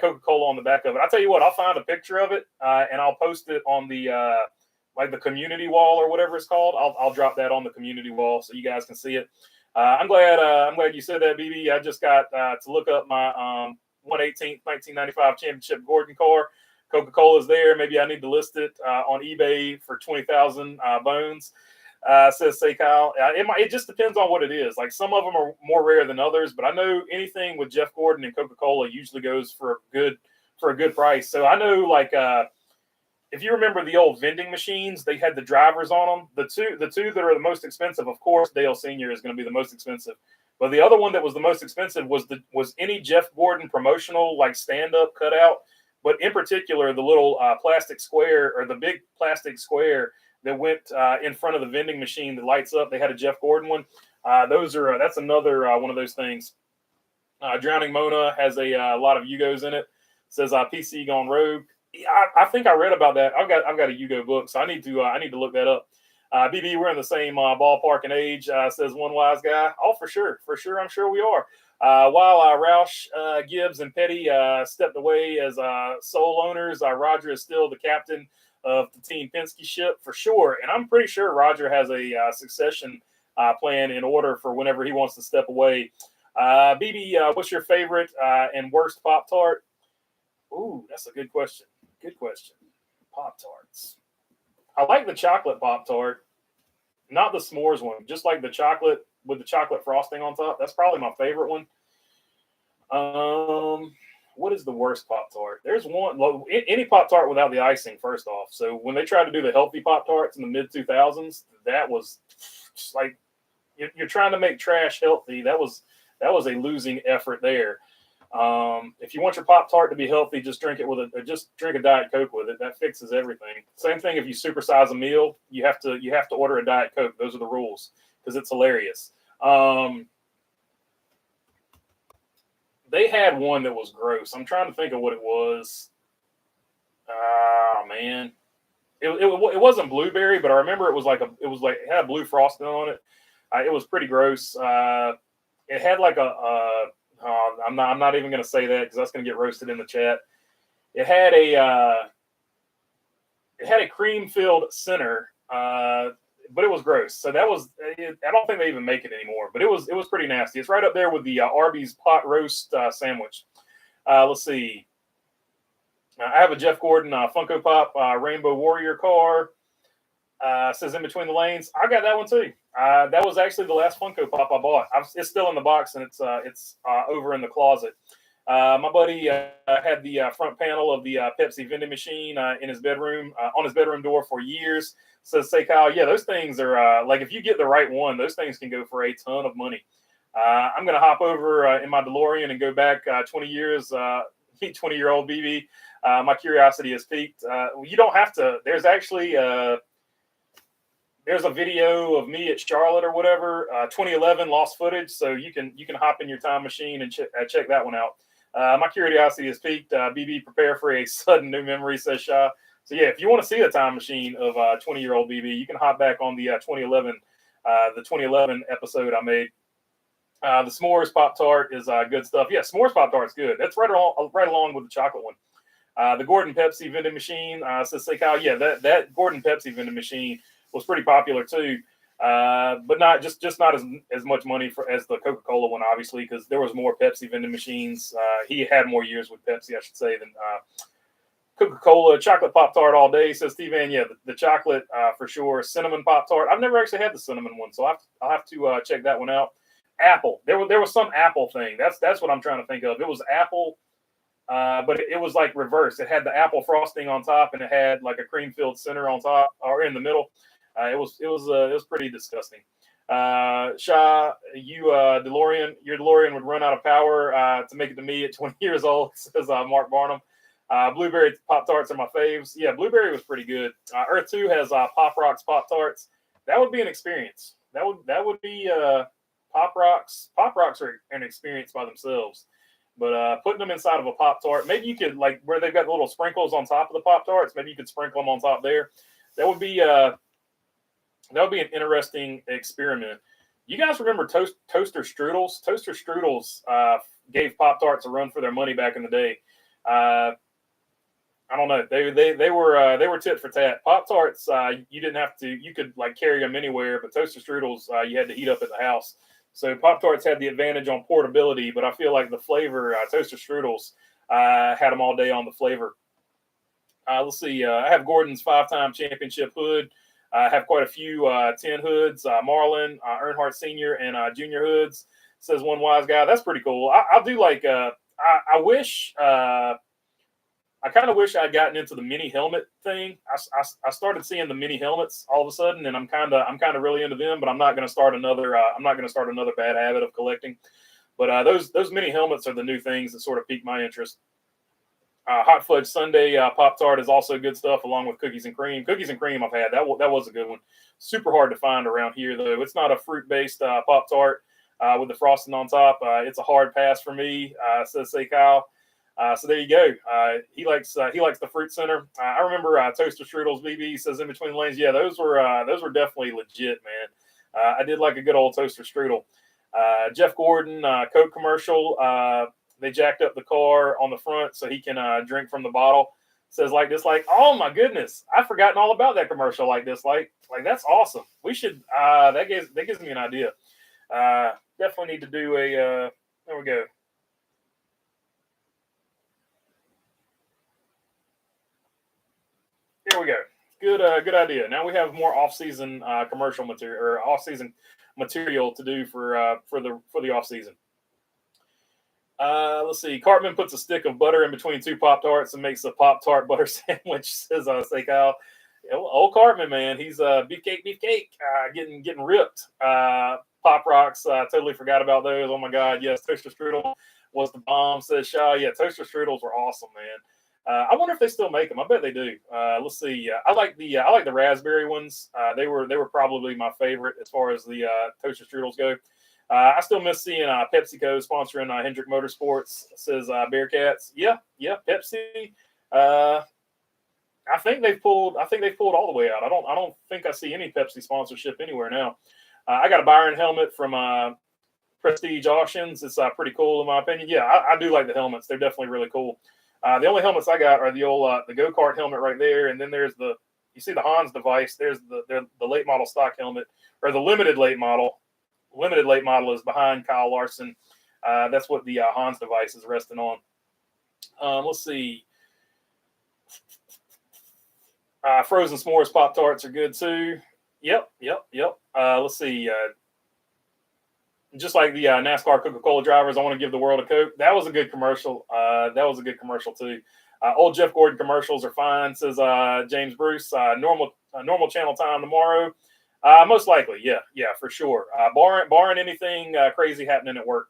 Coca-Cola on the back of it. I'll tell you what, I'll find a picture of it and I'll post it on the like the community wall or whatever it's called. I'll drop that on the community wall so you guys can see it. I'm glad you said that, BB. I just got to look up my 118th 1995 championship Gordon car. Coca-Cola's there. Maybe I need to list it on eBay for 20,000 bones. Says Say Kyle. It just depends on what it is. Like some of them are more rare than others, but I know anything with Jeff Gordon and Coca-Cola usually goes for a good price. So I know like if you remember the old vending machines, they had the drivers on them. The two that are the most expensive, of course, Dale Senior is going to be the most expensive. But the other one that was the most expensive was any Jeff Gordon promotional like stand-up cutout. But in particular, the little plastic square or the big plastic square that went in front of the vending machine that lights up. They had a Jeff Gordon one. That's another one of those things. Drowning Mona has a lot of Yugos in it. Says PC gone rogue. I think I read about that. I've got a Yugo book, so I need to look that up. BB, we're in the same ballpark and age. Says one wise guy. Oh, for sure, I'm sure we are. While Roush, Gibbs, and Petty stepped away as sole owners, Roger is still the captain of the Team Penske ship for sure. And I'm pretty sure Roger has a succession plan in order for whenever he wants to step away. BB, what's your favorite and worst Pop-Tart? Ooh, that's a good question. Good question. Pop-Tarts. I like the chocolate Pop-Tart, not the s'mores one, just like the chocolate with the chocolate frosting on top. That's probably my favorite one. What is the worst Pop-Tart? There's one, any Pop-Tart without the icing, first off. So when they tried to do the healthy Pop-Tarts in the mid-2000s, that was just like, you're trying to make trash healthy. That was a losing effort there. If you want your Pop-Tart to be healthy, just drink a Diet Coke with it. That fixes everything. Same thing if you supersize a meal, you have to order a Diet Coke. Those are the rules because it's hilarious. They had one that was gross. I'm trying to think of what it was. Oh man, it wasn't blueberry, but I remember it had blue frosting on it. It was pretty gross. It had like I'm not even going to say that because that's going to get roasted in the chat. It had a cream-filled center, but it was gross. So that was I don't think they even make it anymore. But it was pretty nasty. It's right up there with the Arby's pot roast sandwich. Let's see. I have a Jeff Gordon Funko Pop Rainbow Warrior car. Says in between the lanes. I got that one too. That was actually the last Funko Pop I bought. It's still in the box and it's over in the closet. My buddy had the front panel of the Pepsi vending machine in his bedroom on his bedroom door for years. Says, say Kyle, yeah, those things are like if you get the right one, those things can go for a ton of money. I'm gonna hop over in my DeLorean and go back 20 years. Meet 20-year-old BB. My curiosity has peaked. You don't have to. There's actually there's a video of me at Charlotte or whatever, 2011 lost footage. So you can hop in your time machine and check that one out. My curiosity has peaked. BB, prepare for a sudden new memory, says Shaw. So yeah, if you want to see a time machine of 20-year-old BB, you can hop back on the 2011 episode I made. The s'mores Pop-Tart is good stuff. Yeah, s'mores Pop-Tart's good. That's right along with the chocolate one. The Gordon Pepsi vending machine, says say Kyle, yeah, that Gordon Pepsi vending machine was pretty popular too, but not not as much money as the Coca-Cola one, obviously, because there was more Pepsi vending machines. He had more years with Pepsi, I should say, than Coca-Cola. Chocolate Pop-Tart all day, says Steve Ann. Yeah, the chocolate for sure. Cinnamon Pop-Tart. I've never actually had the cinnamon one, so I'll have to check that one out. Apple. There was some apple thing. That's what I'm trying to think of. It was apple. But it was like reverse. It had the apple frosting on top, and it had like a cream-filled center on top or in the middle. It was pretty disgusting. Shaw, your DeLorean would run out of power to make it to me at 20 years old, says Mark Barnum. Blueberry Pop-Tarts are my faves. Yeah, blueberry was pretty good. Earth 2 has Pop Rocks Pop-Tarts. That would be an experience. That would be Pop Rocks. Pop Rocks are an experience by themselves. But putting them inside of a Pop-Tart, maybe you could, like where they've got the little sprinkles on top of the Pop-Tarts, maybe you could sprinkle them on top there. That would be That would be an interesting experiment. You guys remember toaster strudels? Toaster strudels gave Pop-Tarts a run for their money back in the day. I don't know. They were tit for tat. Pop-Tarts, you didn't have to. You could like carry them anywhere, but toaster strudels, you had to heat up at the house. So Pop-Tarts had the advantage on portability, but I feel like the flavor, toaster strudels, had them all day on the flavor. Let's see. I have Gordon's 5-time championship hood. I have quite a few 10 hoods, Marlin, Earnhardt Senior, and Junior hoods. Says one wise guy. That's pretty cool. I do like. I wish. I kind of wish I'd gotten into the mini helmet thing. I started seeing the mini helmets all of a sudden, and I'm kind of really into them. But I'm not going to start another. I'm not going to start another bad habit of collecting. But those mini helmets are the new things that sort of pique my interest. Hot Fudge Sundae Pop-Tart is also good stuff, along with Cookies and Cream. Cookies and Cream I've had. That was a good one. Super hard to find around here, though. It's not a fruit-based Pop-Tart with the frosting on top. It's a hard pass for me, says Say Kyle. So there you go. He likes the fruit center. I remember Toaster Strudels. BB says in between lanes. Yeah, those were definitely legit, man. I did like a good old toaster strudel. Jeff Gordon, Coke commercial. They jacked up the car on the front so he can drink from the bottle. Says like this, like, oh my goodness, I've forgotten all about that commercial. Like this, like that's awesome. We should. That gives me an idea. Definitely need to do a. There we go. Here we go. Good idea. Now we have more off-season commercial material or off-season material to do for the off-season. Let's see. Cartman puts a stick of butter in between two Pop-Tarts and makes a Pop-Tart butter sandwich, says Say Kyle. Old Cartman, man. He's beefcake, getting ripped. Pop Rocks, totally forgot about those. Oh my God, yes, toaster strudel was the bomb, says Shaw. Yeah, toaster strudels were awesome, man. I wonder if they still make them. I bet they do. Let's see. I like the raspberry ones. They were probably my favorite as far as the toaster strudels go. I still miss seeing PepsiCo sponsoring Hendrick Motorsports, says Bearcats. Yeah, Pepsi. I think they've pulled all the way out. I don't think I see any Pepsi sponsorship anywhere now. I got a Byron helmet from Prestige Auctions. It's pretty cool in my opinion. Yeah, I do like the helmets. They're definitely really cool. The only helmets I got are the old the go-kart helmet right there, and then there's you see the Hans device. There's the late model stock helmet, or the limited late model. Limited late model is behind Kyle Larson. That's what the Hans device is resting on. Let's see. Frozen s'mores Pop-Tarts are good too. Yep. Let's see. Just like the NASCAR Coca-Cola drivers, I want to give the world a Coke. That was a good commercial. That was a good commercial too. Old Jeff Gordon commercials are fine, says James Bruce. Normal channel time tomorrow. Most likely, yeah, for sure. Barring anything crazy happening at work.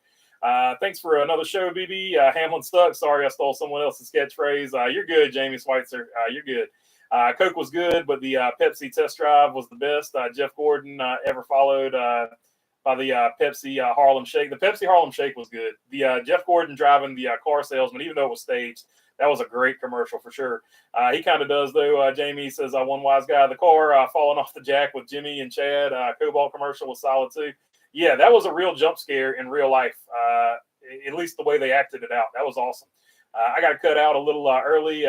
Thanks for another show, BB. Hamlin stuck. Sorry, I stole someone else's catchphrase. You're good, Jamie Schweitzer. You're good. Coke was good, but the Pepsi test drive was the best. Jeff Gordon ever followed by the Pepsi Harlem Shake. The Pepsi Harlem Shake was good. The Jeff Gordon driving the car salesman, even though it was staged, that was a great commercial for sure. He kind of does, though. Jamie says, one wise guy, the car falling off the jack with Jimmy and Chad. Cobalt commercial was solid, too. Yeah, that was a real jump scare in real life, at least the way they acted it out. That was awesome. I got cut out a little early.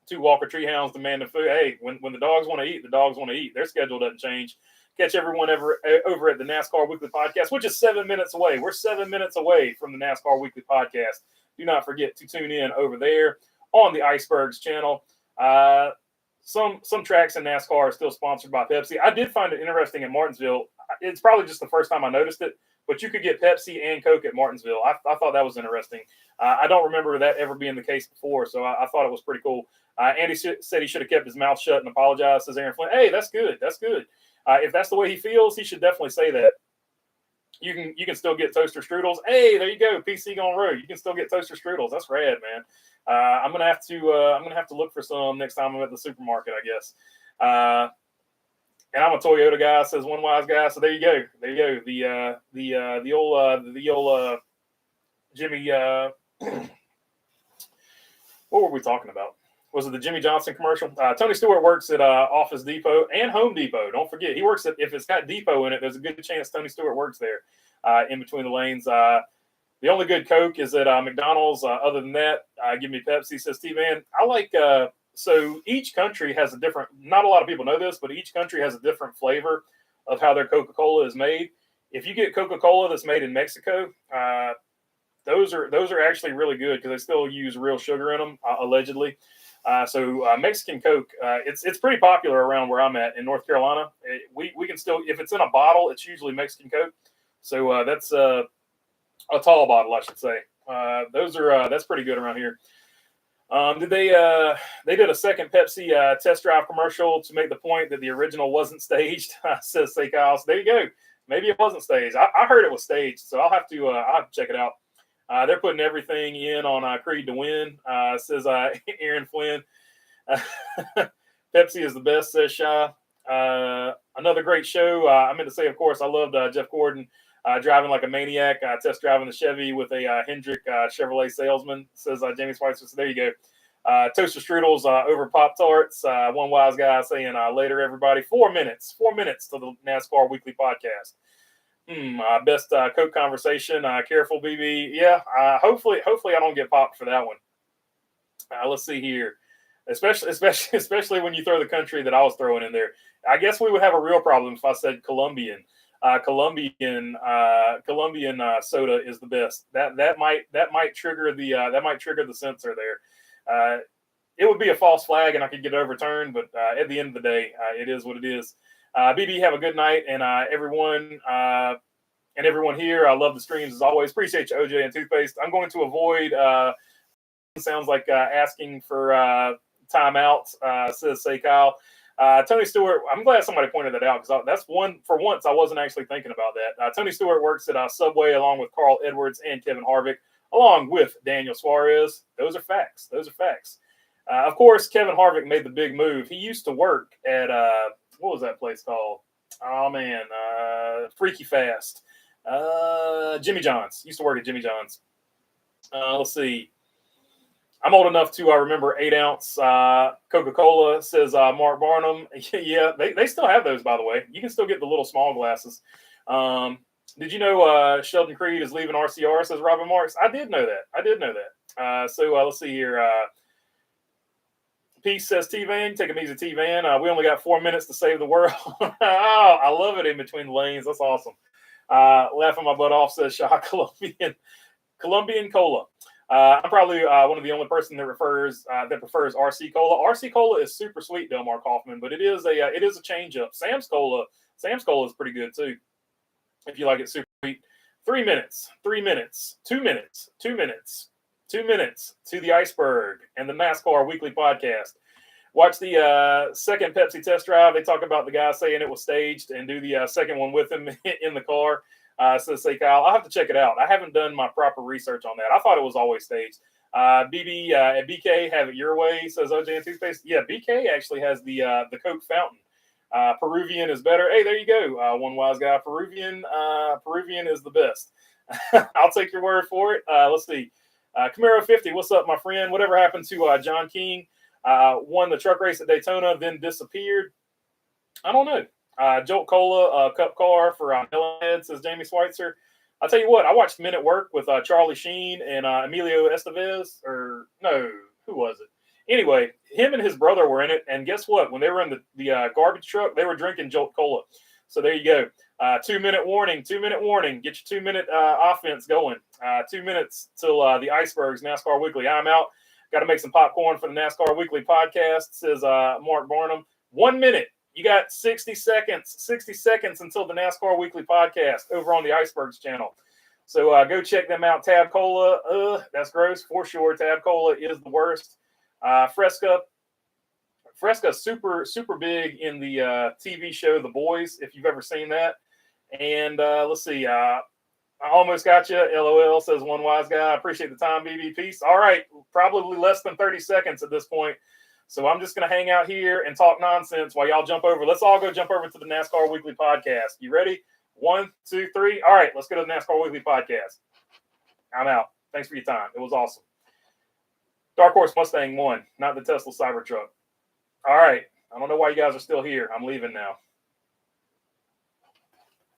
Two Walker Treehounds demanding food. Hey, when the dogs want to eat, the dogs want to eat. Their schedule doesn't change. Catch everyone over at the NASCAR Weekly Podcast, which is 7 minutes away. We're 7 minutes away from the NASCAR Weekly Podcast. Do not forget to tune in over there on the Icebergs channel. Some tracks in NASCAR are still sponsored by Pepsi. I did find it interesting in Martinsville. It's probably just the first time I noticed it, but you could get Pepsi and Coke at Martinsville. I thought that was interesting. I don't remember that ever being the case before, so I thought it was pretty cool. Andy said he should have kept his mouth shut and apologized, says Aaron Flynn. Hey, that's good. That's good. If that's the way he feels, he should definitely say that. You can still get toaster strudels. Hey, there you go. PC Gone Road. You can still get toaster strudels. That's rad, man. I'm gonna have to look for some next time I'm at the supermarket, I guess. And I'm a Toyota guy, says one wise guy. So there you go. The old Jimmy. What were we talking about? was it the Jimmy Johnson commercial? Tony Stewart works at Office Depot and Home Depot. Don't forget, he works at, if it's got Depot in it, there's a good chance Tony Stewart works there in between the lanes. The only good Coke is at McDonald's. Other than that, give me Pepsi, says T-Man. I like, so each country has a different, not a lot of people know this, but each country has a different flavor of how their Coca-Cola is made. If you get Coca-Cola that's made in Mexico, those are actually really good because they still use real sugar in them, allegedly. So Mexican Coke, it's pretty popular around where I'm at in North Carolina. We can still, if it's in a bottle, it's usually Mexican Coke. So that's a tall bottle, I should say. That's pretty good around here. They did a second Pepsi test drive commercial to make the point that the original wasn't staged, says Seikal. So there you go. Maybe it wasn't staged. I heard it was staged, so I'll have to check it out. They're putting everything in on Creed to win, says Aaron Flynn. Pepsi is the best, says Shy. Another great show. I meant to say, of course, I loved Jeff Gordon driving like a maniac, test driving the Chevy with a Hendrick Chevrolet salesman, says Jamie Schweitzer. So there you go. Toaster strudels over Pop-Tarts. One wise guy saying, later, everybody. 4 minutes to the NASCAR Weekly Podcast. Best Coke conversation. Careful, BB. Yeah, hopefully I don't get popped for that one. Let's see here. Especially when you throw the country that I was throwing in there. I guess we would have a real problem if I said Colombian. Colombian soda is the best. That might trigger the censor there. It would be a false flag and I could get it overturned, but at the end of the day, it is what it is. BB, have a good night, and everyone here. I love the streams as always. Appreciate you, OJ and Toothpaste. I'm going to avoid. Sounds like asking for timeout. Says Say Kyle. Tony Stewart. I'm glad somebody pointed that out because that's one for once I wasn't actually thinking about that. Tony Stewart works at Subway along with Carl Edwards and Kevin Harvick, along with Daniel Suarez. Those are facts. Of course, Kevin Harvick made the big move. He used to work at what was that place called? Oh man, Freaky Fast. Jimmy John's. Used to work at Jimmy John's. Let's see. I'm old enough to remember 8-ounce Coca-Cola, says Mark Barnum. Yeah, they still have those, by the way. You can still get the little small glasses. Did you know Sheldon Creed is leaving RCR, says Robin Marks? I did know that. So let's see here. Peace, says T-Van. Take them easy, T-Van. We only got 4 minutes to save the world. Oh, I love it in between the lanes. That's awesome. Laughing my butt off, says Shaw. Colombian Cola. I'm probably one of the only person that prefers RC Cola. RC Cola is super sweet, Delmar Kaufman, but it is a change up. Sam's Cola is pretty good too. If you like it super sweet. 3 minutes, 2 minutes, 2 minutes, 2 minutes, 2 minutes to the iceberg and the NASCAR Weekly Podcast. Watch the second Pepsi test drive. They talk about the guy saying it was staged and do the second one with him in the car. Says Say Kyle. I'll have to check it out. I haven't done my proper research on that. I thought it was always staged. BB at BK, have it your way, says OJ and Toothpaste. Yeah, BK actually has the Coke fountain. Peruvian is better. Hey, there you go. One wise guy. Peruvian is the best. I'll take your word for it. Let's see. Camaro 50, what's up, my friend? Whatever happened to John King? Won the truck race at Daytona, then disappeared. I don't know. Jolt Cola, Cup Car for Melonhead, says Jamie Schweitzer. I'll tell you what, I watched Men at Work with Charlie Sheen and Emilio Estevez. Or, no, who was it? Anyway, him and his brother were in it, and guess what? When they were in the garbage truck, they were drinking Jolt Cola. So there you go. 2 minute warning. Get your 2 minute offense going. 2 minutes till the icebergs, NASCAR Weekly. I'm out. Got to make some popcorn for the NASCAR Weekly Podcast, says Mark Barnum. 1 minute. You got 60 seconds until the NASCAR Weekly Podcast over on the Icebergs channel. So go check them out. Tab Cola, that's gross for sure. Tab Cola is the worst. Fresca super big in the TV show The Boys, if you've ever seen that. And let's see. I almost got you. LOL, says one wise guy. I appreciate the time, BB. Peace. All right. Probably less than 30 seconds at this point. So I'm just going to hang out here and talk nonsense while y'all jump over. Let's all go jump over to the NASCAR Weekly Podcast. You ready? 1, 2, 3. All right, let's go to the NASCAR Weekly Podcast. I'm out. Thanks for your time. It was awesome. Dark Horse Mustang won, not the Tesla Cybertruck. All right. I don't know why you guys are still here. I'm leaving now.